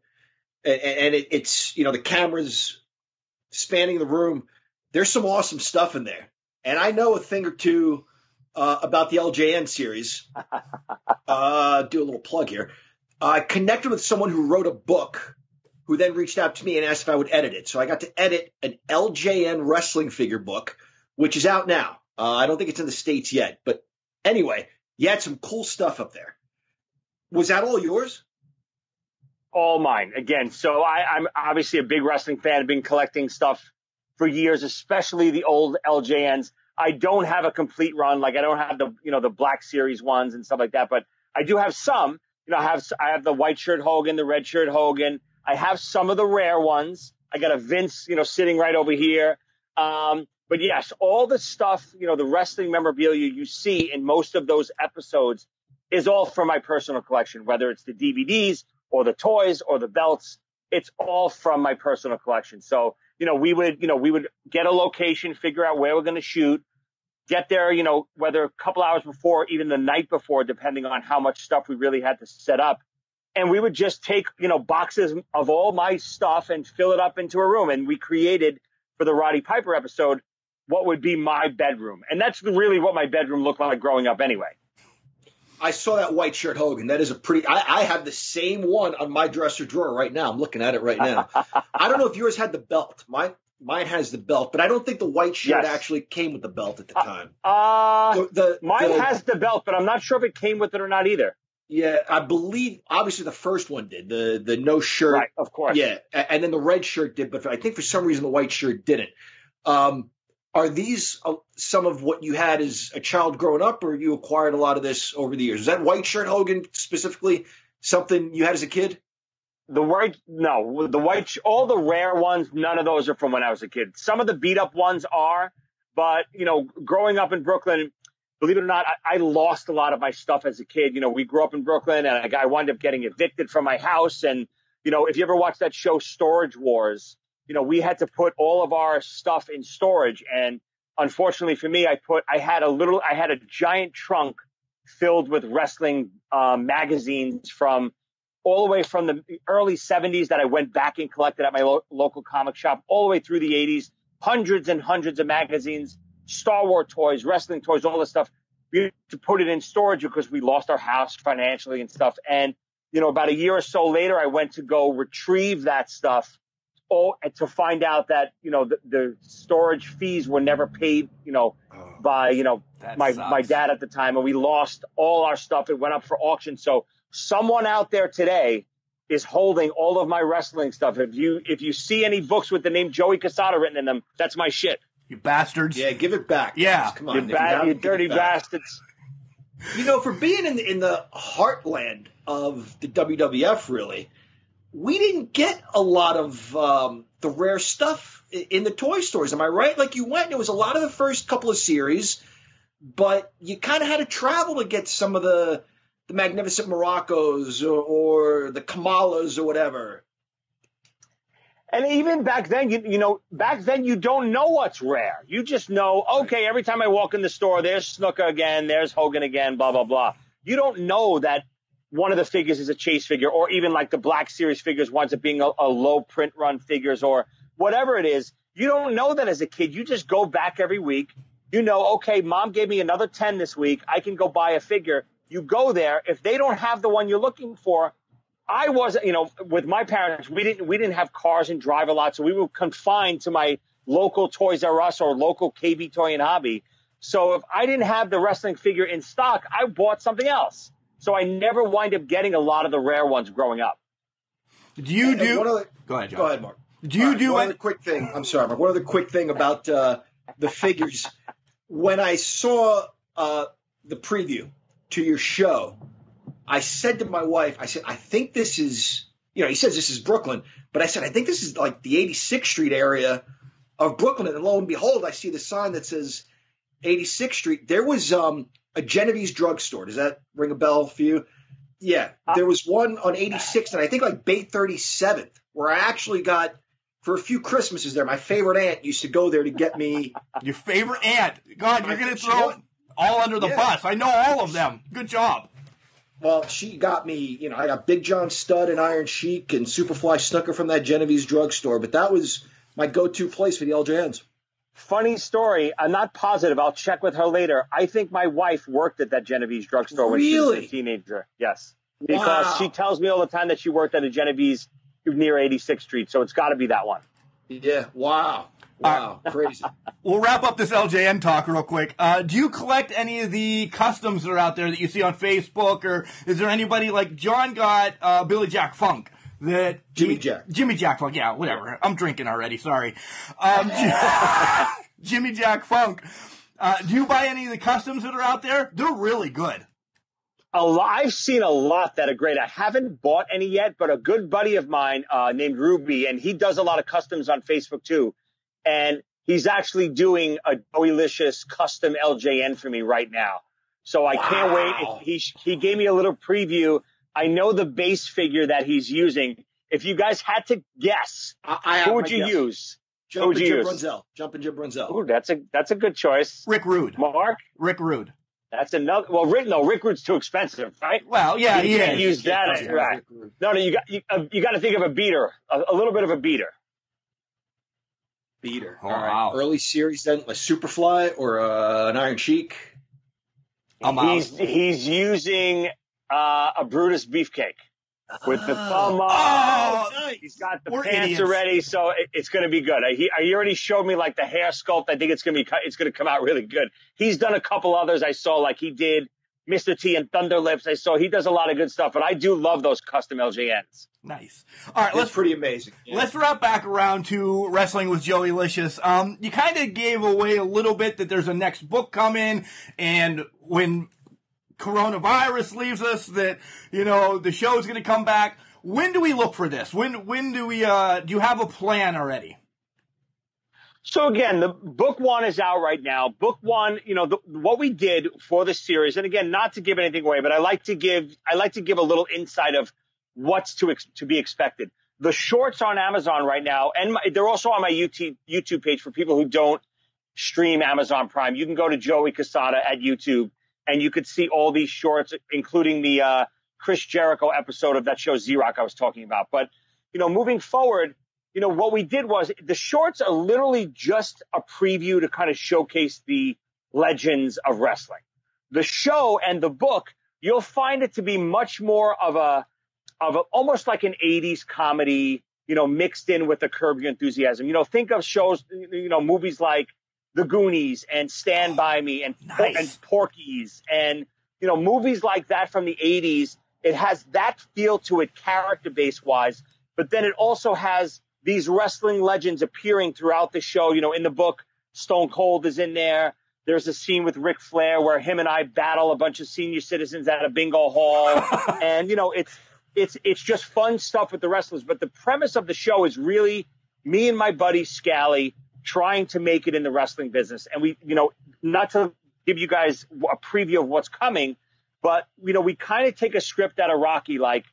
and it's, you know, the cameras spanning the room, there's some awesome stuff in there. And I know a thing or two about the LJN series. Do a little plug here. I connected with someone who wrote a book, who then reached out to me and asked if I would edit it. So I got to edit an LJN wrestling figure book, which is out now. I don't think it's in the States yet. But anyway, you had some cool stuff up there. Was that all yours? All mine. Again, so I'm obviously a big wrestling fan. I've been collecting stuff for years, especially the old LJNs. I don't have a complete run. Like, I don't have the Black Series ones and stuff like that, but I do have some. I have the white shirt Hogan, the red shirt Hogan. I have some of the rare ones. I got a Vince, sitting right over here. But yes, all the stuff, the wrestling memorabilia you see in most of those episodes is all from my personal collection, whether it's the DVDs or the toys or the belts. It's all from my personal collection. So, we would get a location, figure out where we're going to shoot, get there, whether a couple hours before, even the night before, depending on how much stuff we really had to set up. And we would just take, boxes of all my stuff and fill it up into a room. And we created, for the Roddy Piper episode, what would be my bedroom. And that's really what my bedroom looked like growing up anyway. I saw that white shirt Hogan. That is a pretty – I have the same one on my dresser drawer right now. I'm looking at it right now. I don't know if yours had the belt. Mine has the belt, but I don't think the white shirt actually came with the belt at the time. Mine has the belt, but I'm not sure if it came with it or not either. Yeah, I believe obviously the first one did, the no shirt. Right, of course. Yeah, and then the red shirt did, but I think for some reason the white shirt didn't. Are these some of what you had as a child growing up, or you acquired a lot of this over the years? Is that white shirt Hogan specifically something you had as a kid? All the rare ones, none of those are from when I was a kid. Some of the beat up ones are, but, growing up in Brooklyn, believe it or not, I lost a lot of my stuff as a kid. We grew up in Brooklyn, and I wound up getting evicted from my house. And, if you ever watched that show Storage Wars, we had to put all of our stuff in storage. And unfortunately for me, I had a giant trunk filled with wrestling magazines from all the way from the early 70s that I went back and collected at my local comic shop, all the way through the 80s, hundreds and hundreds of magazines, Star Wars toys, wrestling toys, all this stuff. We had to put it in storage because we lost our house financially and stuff. And, about a year or so later, I went to go retrieve that stuff. To find out that, the storage fees were never paid, by, my dad at the time. And we lost all our stuff. It went up for auction. So someone out there today is holding all of my wrestling stuff. If you see any books with the name Joey Cassata written in them, that's my shit. You bastards. Yeah, give it back. Yeah. Come on. You dirty bastards. For being in the heartland of the WWF, really, we didn't get a lot of the rare stuff in the toy stores. Am I right? Like, you went and it was a lot of the first couple of series, but you kind of had to travel to get some of the Magnificent Moroccos or the Kamalas or whatever. And even back then, you don't know what's rare. You just know, okay, every time I walk in the store, there's Snooker again, there's Hogan again, blah, blah, blah. You don't know that one of the figures is a chase figure, or even like the Black Series figures winds up being a low print run figures, or whatever it is. You don't know that as a kid. You just go back every week. Okay, mom gave me another 10 this week. I can go buy a figure. You go there. If they don't have the one you're looking for, I wasn't, with my parents, we didn't have cars and drive a lot. So we were confined to my local Toys R Us or local KB Toy and Hobby. So if I didn't have the wrestling figure in stock, I bought something else. So I never wind up getting a lot of the rare ones growing up. Go ahead, John. Go ahead, Mark. One other quick thing. I'm sorry, Mark. One other quick thing about the figures. When I saw the preview to your show, I said to my wife, I think this is, he says this is Brooklyn, but I said, I think this is like the 86th Street area of Brooklyn. And lo and behold, I see the sign that says 86th Street. There was a Genovese drugstore. Does that ring a bell for you? Yeah. There was one on 86th and I think like Bay 37th, where I actually got, for a few Christmases there, my favorite aunt used to go there to get me. Your favorite aunt? God, you're going to throw it all under the bus. I know all of them. Good job. Well, she got me, I got Big John Studd and Iron Sheik and Superfly Snooker from that Genovese drugstore. But that was my go-to place for the LJNs. Funny story. I'm not positive. I'll check with her later. I think my wife worked at that Genovese drugstore when she was a teenager. Yes. Because she tells me all the time that she worked at a Genovese near 86th Street. So it's got to be that one. Yeah. Wow. Crazy. We'll wrap up this LJN talk real quick. Do you collect any of the customs that are out there that you see on Facebook, or is there anybody like John got Billy Jack Funk? Jimmy Jack Funk, yeah, whatever. I'm drinking already, sorry. Jimmy Jack Funk. Do you buy any of the customs that are out there? They're really good. I've seen a lot that are great. I haven't bought any yet, but a good buddy of mine named Ruby, and he does a lot of customs on Facebook too. And he's actually doing a Joeylicious custom LJN for me right now. So I can't wait. He gave me a little preview. I know the base figure that he's using. If you guys had to guess, who would you use? Jumpin' Jim Brunzell. Ooh, that's a good choice. Rick Rude. Mark? Rick Rude. That's another. Well, Rick Rude's too expensive, right? Well, yeah, you can't use that. Right. No, you got to think of a beater, a little bit of a beater. Beater. All right. Wow. Early series then, a Superfly or an Iron Sheik. He's using a Brutus Beefcake with the thumb up. Oh, nice. He's got the pants already, so it's going to be good. He already showed me like the hair sculpt. I think it's going to come out really good. He's done a couple others I saw, like he did Mr. T and Thunder Lips. I saw he does a lot of good stuff, but I do love those custom LJNs. Nice. All right, that's pretty amazing. Yeah. Let's wrap back around to Wrestling with Joeylicious. You kind of gave away a little bit that there's a next book coming, and when coronavirus leaves us, that the show's going to come back. When do we look for this? When do we? Do you have a plan already? So again, the book one is out right now. Book one, what we did for the series, and again, not to give anything away, but I like to give a little insight of what's to be expected. The shorts are on Amazon right now, and they're also on my YouTube page for people who don't stream Amazon Prime. You can go to Joey Cassata at YouTube, and you could see all these shorts, including the Chris Jericho episode of that show Z-Rock I was talking about. But moving forward, what we did was the shorts are literally just a preview to kind of showcase the legends of wrestling. The show and the book, you'll find it to be much more of a almost like an 80s comedy, mixed in with the Curb Your Enthusiasm. Think of shows, movies like The Goonies and Stand By Me and Porky's and, movies like that from the 80s. It has that feel to it character base wise, but then it also has these wrestling legends appearing throughout the show. In the book, Stone Cold is in there. There's a scene with Ric Flair where him and I battle a bunch of senior citizens at a bingo hall. And, it's just fun stuff with the wrestlers. But the premise of the show is really me and my buddy Scally trying to make it in the wrestling business. And we, not to give you guys a preview of what's coming, but, we kind of take a script out of Rocky, like,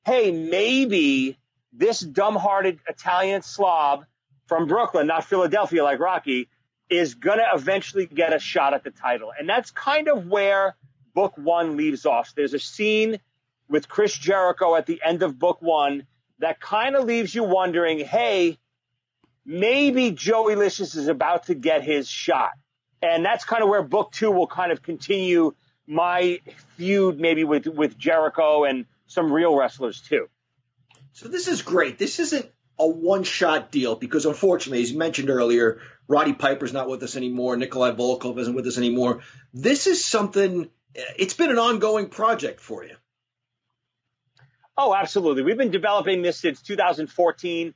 hey, maybe this dumb-hearted Italian slob from Brooklyn, not Philadelphia like Rocky, is going to eventually get a shot at the title. And that's kind of where book one leaves off. There's a scene with Chris Jericho at the end of book one that kind of leaves you wondering, hey, maybe Joeylicious is about to get his shot. And that's kind of where book two will kind of continue my feud maybe with Jericho and some real wrestlers too. So this is great. This isn't a one-shot deal because, unfortunately, as you mentioned earlier, Roddy Piper's not with us anymore. Nikolai Volkov isn't with us anymore. This is something – it's been an ongoing project for you. Oh, absolutely. We've been developing this since 2014.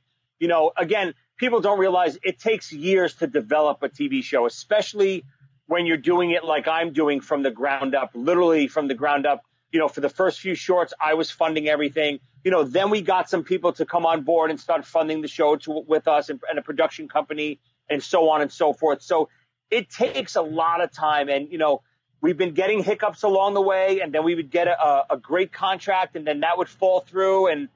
Again, people don't realize it takes years to develop a TV show, especially when you're doing it like I'm doing from the ground up, literally from the ground up. For the first few shorts, I was funding everything. Then we got some people to come on board and start funding the show with us and a production company and so on and so forth. So it takes a lot of time. And, we've been getting hiccups along the way. And then we would get a great contract and then that would fall through. And,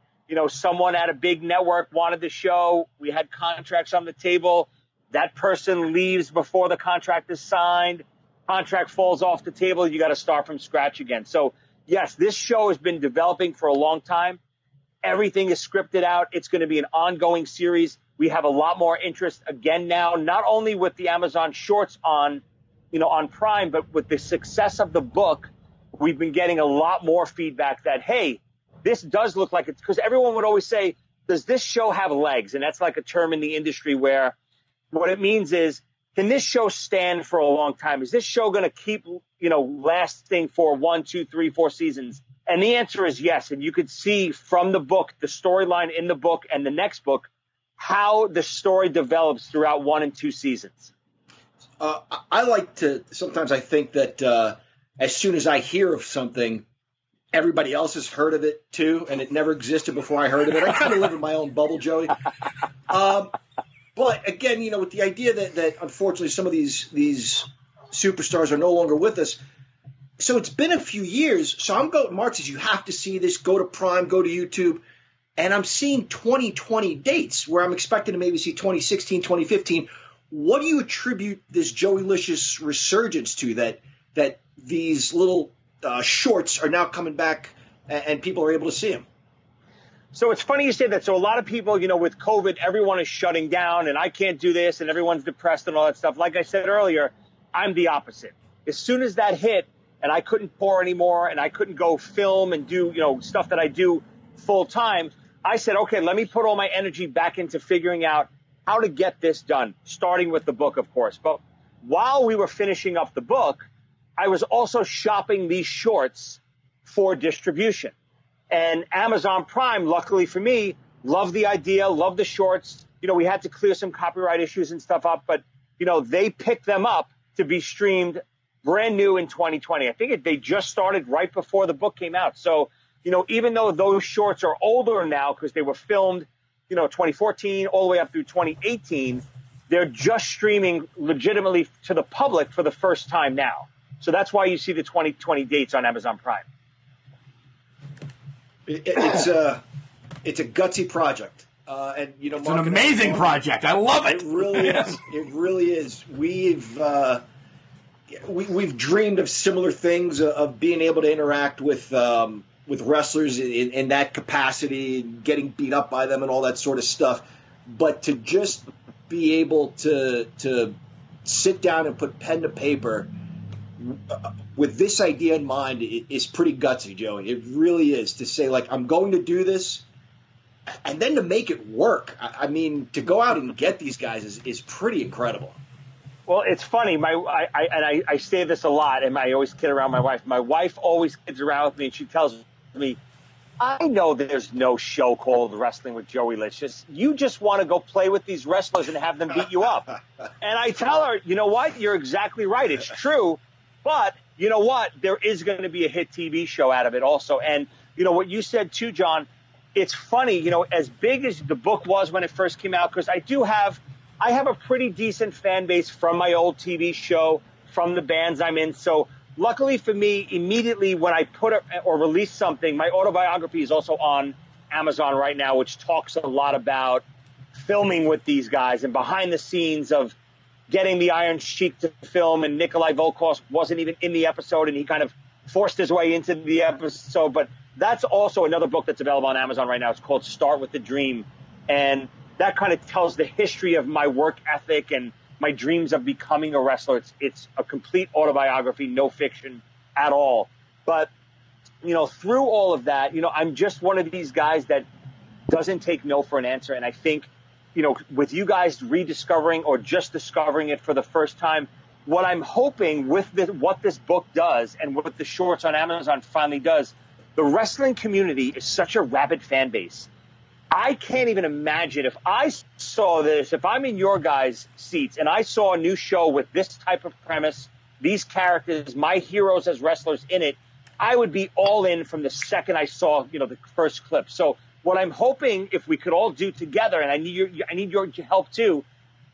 someone at a big network wanted the show. We had contracts on the table. That person leaves before the contract is signed. Contract falls off the table. You got to start from scratch again. So, yes, this show has been developing for a long time. Everything is scripted out. It's going to be an ongoing series. We have a lot more interest again now, not only with the Amazon shorts on Prime, but with the success of the book, we've been getting a lot more feedback that, hey, this does look like it's, because everyone would always say, does this show have legs? And that's like a term in the industry where what it means is, can this show stand for a long time? Is this show going to keep, lasting for 1, 2, 3, 4 seasons? And the answer is yes. And you could see from the book, the storyline in the book and the next book, how the story develops throughout 1 and 2 seasons. I like to, sometimes I think that as soon as I hear of something, everybody else has heard of it too, and it never existed before I heard of it. I kind of live in my own bubble, Joey. But again, with the idea that unfortunately some of these superstars are no longer with us. So it's been a few years. So I'm going, Mark says, you have to see this, go to Prime, go to YouTube. And I'm seeing 2020 dates where I'm expecting to maybe see 2016, 2015. What do you attribute this Joeylicious resurgence to, that these little shorts are now coming back and people are able to see them? So it's funny you say that. So a lot of people, with COVID, everyone is shutting down and I can't do this and everyone's depressed and all that stuff. Like I said earlier, I'm the opposite. As soon as that hit and I couldn't pour anymore and I couldn't go film and do, stuff that I do full time, I said, okay, let me put all my energy back into figuring out how to get this done, starting with the book, of course. But while we were finishing up the book, I was also shopping these shorts for distribution. And Amazon Prime, luckily for me, loved the idea, loved the shorts. We had to clear some copyright issues and stuff up, but, they picked them up to be streamed brand new in 2020. I think they just started right before the book came out. So, even though those shorts are older now because they were filmed, 2014 all the way up through 2018, they're just streaming legitimately to the public for the first time now. So that's why you see the 2020 dates on Amazon Prime. It's a gutsy project. And it's an amazing project. I love it. It really is. It really is. We've dreamed of similar things, of being able to interact with wrestlers in that capacity, getting beat up by them and all that sort of stuff. But to just be able to sit down and put pen to paper with this idea in mind is pretty gutsy, Joey. It really is, to say, like, I'm going to do this, and then to make it work. I mean, to go out and get these guys is pretty incredible. Well, it's funny. I say this a lot, and I always kid around my wife. My wife always kids around with me, and she tells me, I know there's no show called Wrestling with Joeylicious. You just want to go play with these wrestlers and have them beat you up. And I tell her, you know what? You're exactly right. It's true. But you know what? There is going to be a hit TV show out of it also. And what you said too, John, it's funny, as big as the book was when it first came out, because I have a pretty decent fan base from my old TV show, from the bands I'm in. So luckily for me, immediately when I put or release something, my autobiography is also on Amazon right now, which talks a lot about filming with these guys and behind the scenes of getting the Iron Sheik to film. And Nikolai Volkov wasn't even in the episode, and he kind of forced his way into the episode. But that's also another book that's available on Amazon right now. It's called Start with the Dream. And that kind of tells the history of my work ethic and my dreams of becoming a wrestler. It's a complete autobiography, no fiction at all. But, through all of that, I'm just one of these guys that doesn't take no for an answer. And I think, with you guys rediscovering or just discovering it for the first time, what I'm hoping with what this book does and what the shorts on Amazon finally does, the wrestling community is such a rabid fan base. I can't even imagine if I saw this, if I'm in your guys' seats and I saw a new show with this type of premise, these characters, my heroes as wrestlers in it, I would be all in from the second I saw, the first clip. So what I'm hoping, if we could all do together, and I need your help too,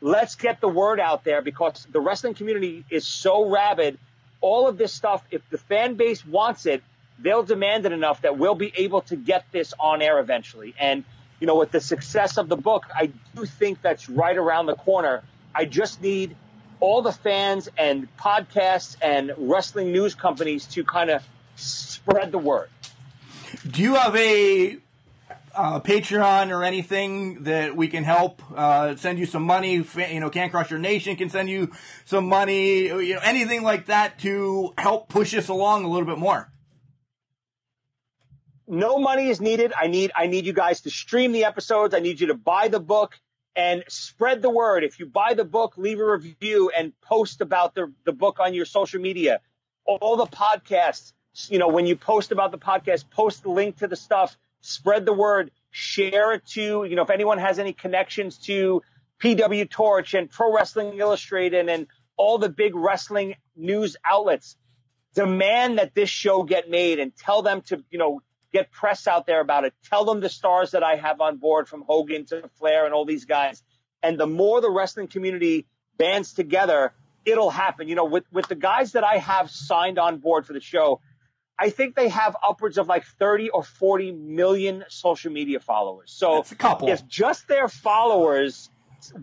let's get the word out there, because the wrestling community is so rabid. All of this stuff, if the fan base wants it, they'll demand it enough that we'll be able to get this on air eventually. And with the success of the book, I do think that's right around the corner. I just need all the fans and podcasts and wrestling news companies to kind of spread the word. Do you have a Patreon or anything that we can help send you some money? Can Crusher Nation can send you some money. Anything like that to help push us along a little bit more. No money is needed. I need you guys to stream the episodes. I need you to buy the book and spread the word. If you buy the book, leave a review and post about the book on your social media. All the podcasts, when you post about the podcast, post the link to the stuff. Spread the word, share it to, if anyone has any connections to PW Torch and Pro Wrestling Illustrated and all the big wrestling news outlets, demand that this show get made and tell them to, get press out there about it. Tell them the stars that I have on board, from Hogan to Flair and all these guys. And the more the wrestling community bands together, it'll happen. With the guys that I have signed on board for the show, I think they have upwards of like 30 or 40 million social media followers. So that's a couple. If just their followers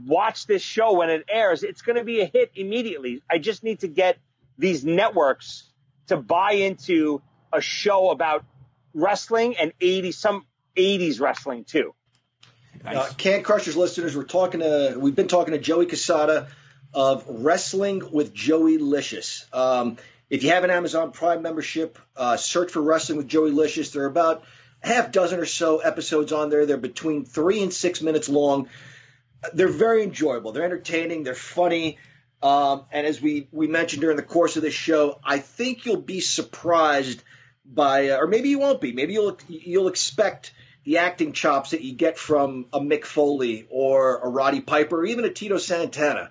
watch this show when it airs, it's going to be a hit immediately. I just need to get these networks to buy into a show about wrestling and some 80s wrestling too. Nice. Can Crushers listeners, we've been talking to Joey Cassata of Wrestling with Joeylicious. If you have an Amazon Prime membership, search for Wrestling with Joeylicious. There are about a half dozen or so episodes on there. They're between 3 and 6 minutes long. They're very enjoyable. They're entertaining. They're funny. And as we mentioned during the course of this show, I think you'll be surprised by, or maybe you won't be. Maybe you'll expect the acting chops that you get from a Mick Foley or a Roddy Piper or even a Tito Santana.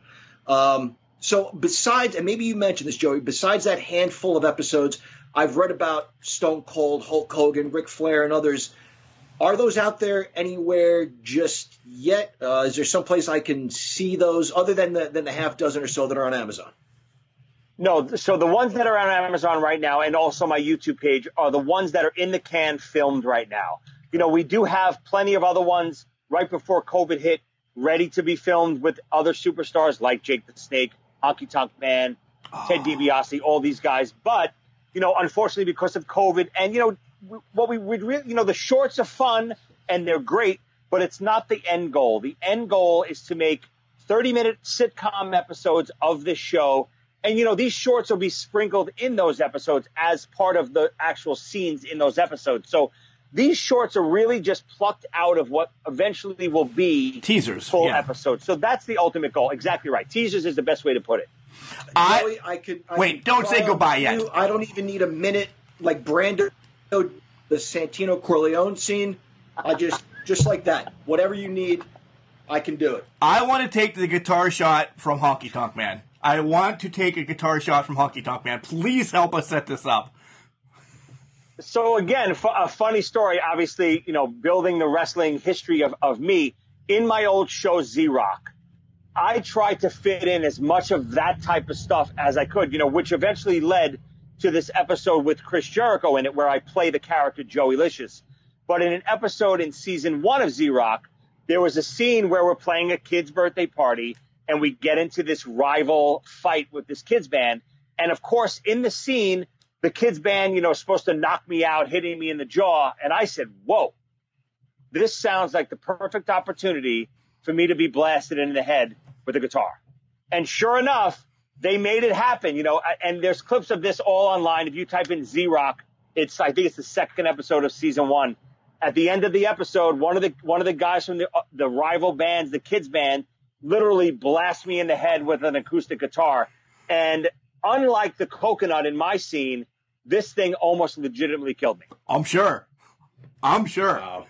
So besides, and maybe you mentioned this, Joey, besides that handful of episodes, I've read about Stone Cold, Hulk Hogan, Ric Flair, and others. Are those out there anywhere just yet? Is there someplace I can see those other than the half dozen or so that are on Amazon? No, so the ones that are on Amazon right now and also my YouTube page are the ones that are in the can filmed right now. We do have plenty of other ones right before COVID hit, ready to be filmed with other superstars like Jake the Snake, Honky Tonk Man, Ted DiBiase, all these guys. But, unfortunately, because of COVID and, what we would really, the shorts are fun and they're great, but it's not the end goal. The end goal is to make 30-minute sitcom episodes of this show. And, these shorts will be sprinkled in those episodes as part of the actual scenes in those episodes. So these shorts are really just plucked out of what eventually will be teasers, full episodes. So that's the ultimate goal. Exactly right. Teasers is the best way to put it. Joey, Wait, don't say goodbye yet. I don't even need a minute like Brando, the Santino Corleone scene. I just like that. Whatever you need, I can do it. I want to take the guitar shot from Honky Tonk Man. I want to take a guitar shot from Honky Tonk Man. Please help us set this up. So again, a funny story, obviously, building the wrestling history of me. In my old show, Z-Rock, I tried to fit in as much of that type of stuff as I could, which eventually led to this episode with Chris Jericho in it, where I play the character Joeylicious. But in an episode in season 1 of Z-Rock, there was a scene where we're playing a kid's birthday party and we get into this rival fight with this kids band. And of course, in the scene, the kids band, is supposed to knock me out, hitting me in the jaw. And I said, whoa, this sounds like the perfect opportunity for me to be blasted in the head with a guitar. And sure enough, they made it happen, and there's clips of this all online. If you type in Z-Rock, I think it's the second episode of season 1. At the end of the episode, one of the guys from the rival bands, the kids band, literally blasts me in the head with an acoustic guitar. And unlike the coconut in my scene, this thing almost legitimately killed me. I'm sure. Wow.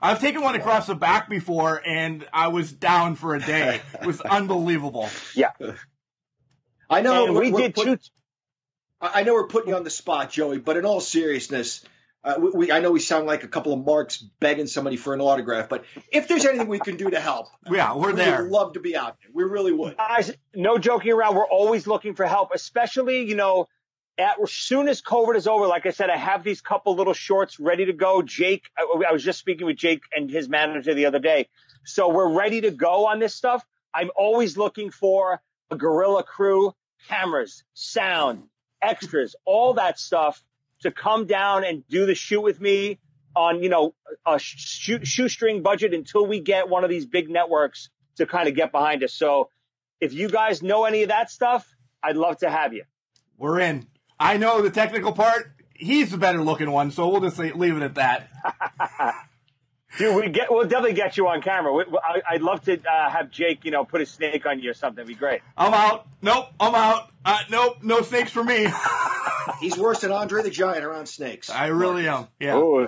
I've taken one across the back before, and I was down for a day. It was unbelievable. Yeah. I know. I know we're putting you on the spot, Joey, but in all seriousness, I know we sound like a couple of marks begging somebody for an autograph, but if there's anything we can do to help, we're there. We'd love to be out there. We really would. Guys, no joking around. We're always looking for help, especially, as soon as COVID is over. Like I said, I have these couple little shorts ready to go. Jake, I was just speaking with Jake and his manager the other day. So we're ready to go on this stuff. I'm always looking for a guerrilla crew, cameras, sound, extras, all that stuff to come down and do the shoot with me. on, a shoestring budget until we get one of these big networks to kind of get behind us. So if you guys know any of that stuff, I'd love to have you. We're in. I know the technical part. He's the better looking one, so we'll just leave it at that. Dude, we'll definitely get you on camera. I'd love to have Jake, put a snake on you or something. It'd be great. I'm out. Nope, I'm out. Nope, no snakes for me. He's worse than Andre the Giant around snakes. I really am. Yeah. Ooh,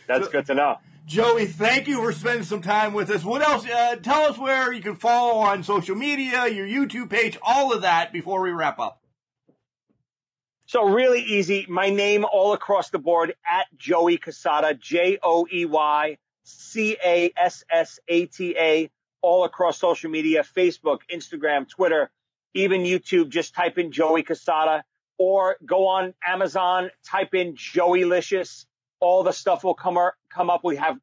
that's good to know. Joey, thank you for spending some time with us. What else? Tell us where you can follow on social media, your YouTube page, all of that before we wrap up. So really easy. My name all across the board at Joey Cassata, JoeyCassata, all across social media, Facebook, Instagram, Twitter, even YouTube. Just type in Joey Cassata or go on Amazon, type in Joeylicious. All the stuff will come up. We have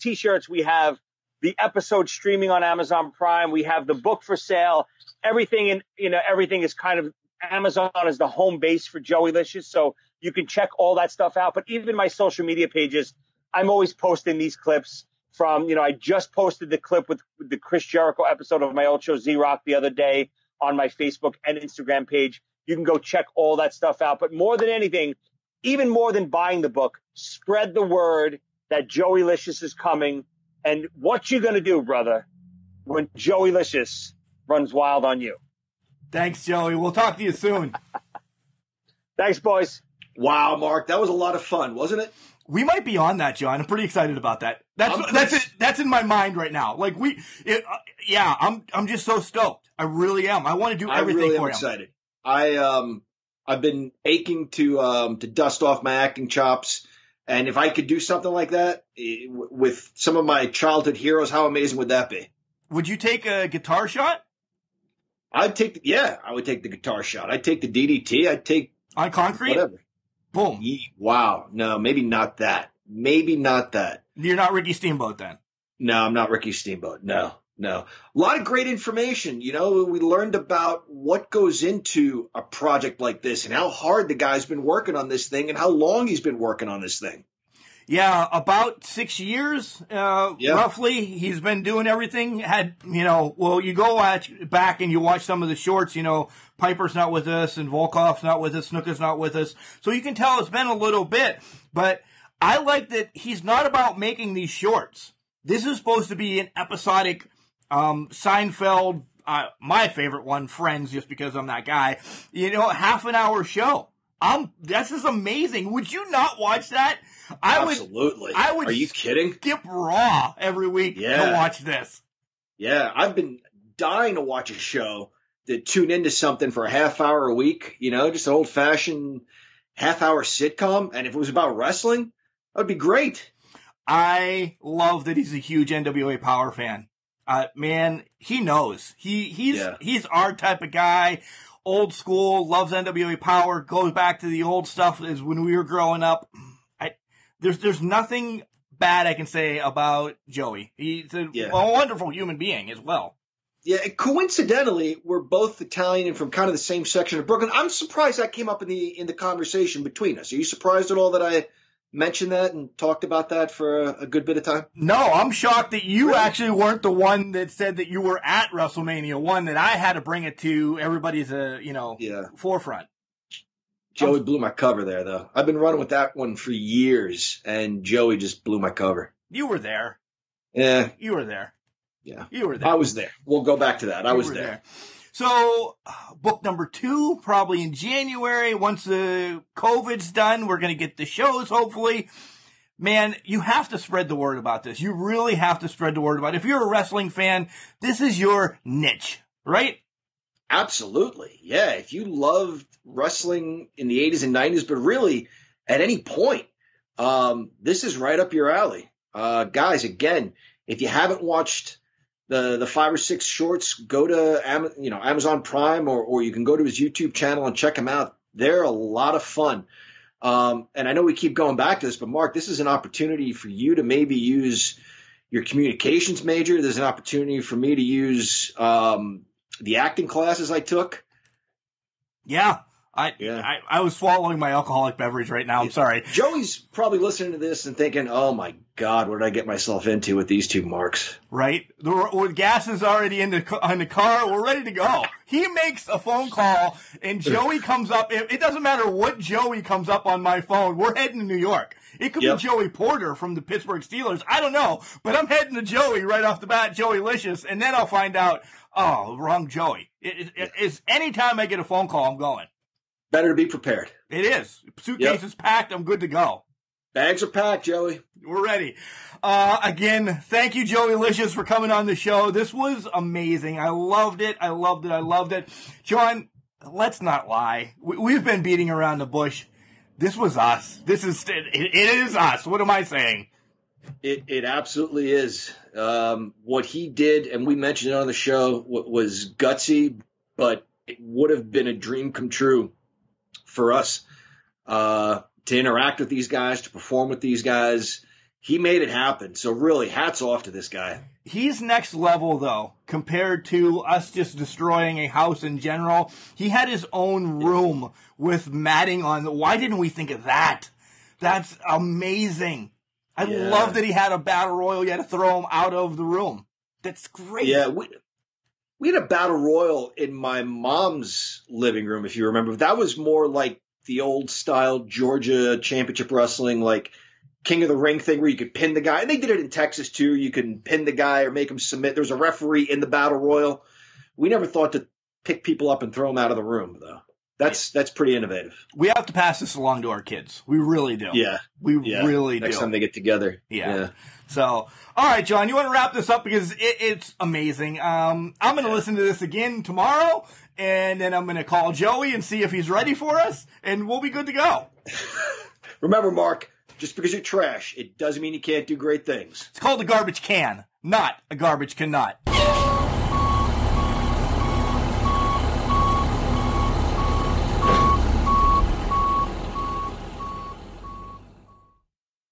T-shirts. We have the episode streaming on Amazon Prime. We have the book for sale. Everything everything is kind of, Amazon is the home base for Joeylicious, so you can check all that stuff out. But even my social media pages, I'm always posting these clips from, I just posted the clip with the Chris Jericho episode of my old show Z-Rock the other day on my Facebook and Instagram page. You can go check all that stuff out. But more than anything, even more than buying the book, spread the word that Joeylicious is coming. And what you going to do, brother, when Joeylicious runs wild on you? Thanks, Joey. We'll talk to you soon. Thanks, boys. Wow, Mark, that was a lot of fun, wasn't it? We might be on that, John. I'm pretty excited about that. That's it. That's in my mind right now. Like I'm just so stoked. I really am. I want to do everything for you. I'm excited. I've been aching to dust off my acting chops, and if I could do something like that with some of my childhood heroes, how amazing would that be? Would you take a guitar shot? I would take the guitar shot. I'd take the DDT. I'd take on concrete. Whatever. Boom. Wow. No, maybe not that. You're not Ricky Steamboat then? No, I'm not Ricky Steamboat. No. A lot of great information. We learned about what goes into a project like this and how hard the guy's been working on this thing and how long he's been working on this thing. Yeah, about 6 years, roughly. He's been doing everything. You go back and you watch some of the shorts, Piper's not with us and Volkov's not with us, Snuka's not with us. So you can tell it's been a little bit. But I like that he's not about making these shorts. This is supposed to be an episodic, Seinfeld, my favorite one, Friends, just because I'm that guy, half an hour show. That's just amazing. Would you not watch that? Absolutely. I would. Are you kidding? Skip Raw every week to watch this. Yeah, I've been dying to watch a show to tune into something for a half hour a week. Just an old fashioned half hour sitcom. And if it was about wrestling, that would be great. I love that he's a huge NWA Power fan. Man, he knows. He's our type of guy. Old school, loves NWA Power, goes back to the old stuff as when we were growing up. There's nothing bad I can say about Joey. He's a wonderful human being as well. Yeah, coincidentally, we're both Italian and from kind of the same section of Brooklyn. I'm surprised that came up in the conversation between us. Are you surprised at all that I mentioned that and talked about that for a good bit of time? No, I'm shocked that you actually weren't the one that said that you were at WrestleMania 1, that I had to bring it to everybody's, forefront. Joey blew my cover there, though. I've been running with that one for years, and Joey just blew my cover. You were there. Yeah. You were there. Yeah. You were there. I was there. We'll go back to that. I was there. So, book number 2, probably in January. Once the COVID's done, we're going to get the shows, hopefully. Man, you have to spread the word about this. You really have to spread the word about it. If you're a wrestling fan, this is your niche, right? Absolutely. Yeah. If you loved wrestling in the 80s and 90s, but really at any point, this is right up your alley. Guys, again, if you haven't watched the 5 or 6 shorts, go to Amazon Prime or you can go to his YouTube channel and check them out. They're a lot of fun. And I know we keep going back to this, but Mark, this is an opportunity for you to maybe use your communications major. There's an opportunity for me to use the acting classes I took. Yeah. I was swallowing my alcoholic beverage right now. I'm sorry. Joey's probably listening to this and thinking, oh, my God, what did I get myself into with these two marks? Right? The gas is already in the car. We're ready to go. He makes a phone call, and Joey comes up. It doesn't matter what Joey comes up on my phone. We're heading to New York. It could be Joey Porter from the Pittsburgh Steelers. I don't know. But I'm heading to Joey right off the bat, Joeylicious, and then I'll find out, oh, wrong Joey. It's anytime I get a phone call, I'm going. Better to be prepared. It is. Suitcase is packed. I'm good to go. Bags are packed, Joey. We're ready. Again, thank you, Joeylicious, for coming on the show. This was amazing. I loved it. I loved it. John, let's not lie. We've been beating around the bush. This was us. It is us. What am I saying? It absolutely is. What he did, and we mentioned it on the show, was gutsy, but it would have been a dream come true for us to interact with these guys, to perform with these guys. He made it happen. So really, hats off to this guy. He's next level, though, compared to us just destroying a house in general. He had his own room with matting on. Why didn't we think of that? That's amazing. I love that he had a battle royal. You had to throw him out of the room. That's great. Yeah, we had a battle royal in my mom's living room, if you remember. That was more like the old style Georgia Championship Wrestling, like King of the Ring thing where you could pin the guy. And they did it in Texas, too. You can pin the guy or make him submit. There was a referee in the battle royal. We never thought to pick people up and throw them out of the room, though. That's pretty innovative. We have to pass this along to our kids. We really do. Yeah. We really do. Next time they get together. Yeah. So, all right, John, you want to wrap this up because it's amazing. I'm going to listen to this again tomorrow, and then I'm going to call Joey and see if he's ready for us, and we'll be good to go. Remember, Mark, just because you're trash, it doesn't mean you can't do great things. It's called a garbage can, not a garbage cannot.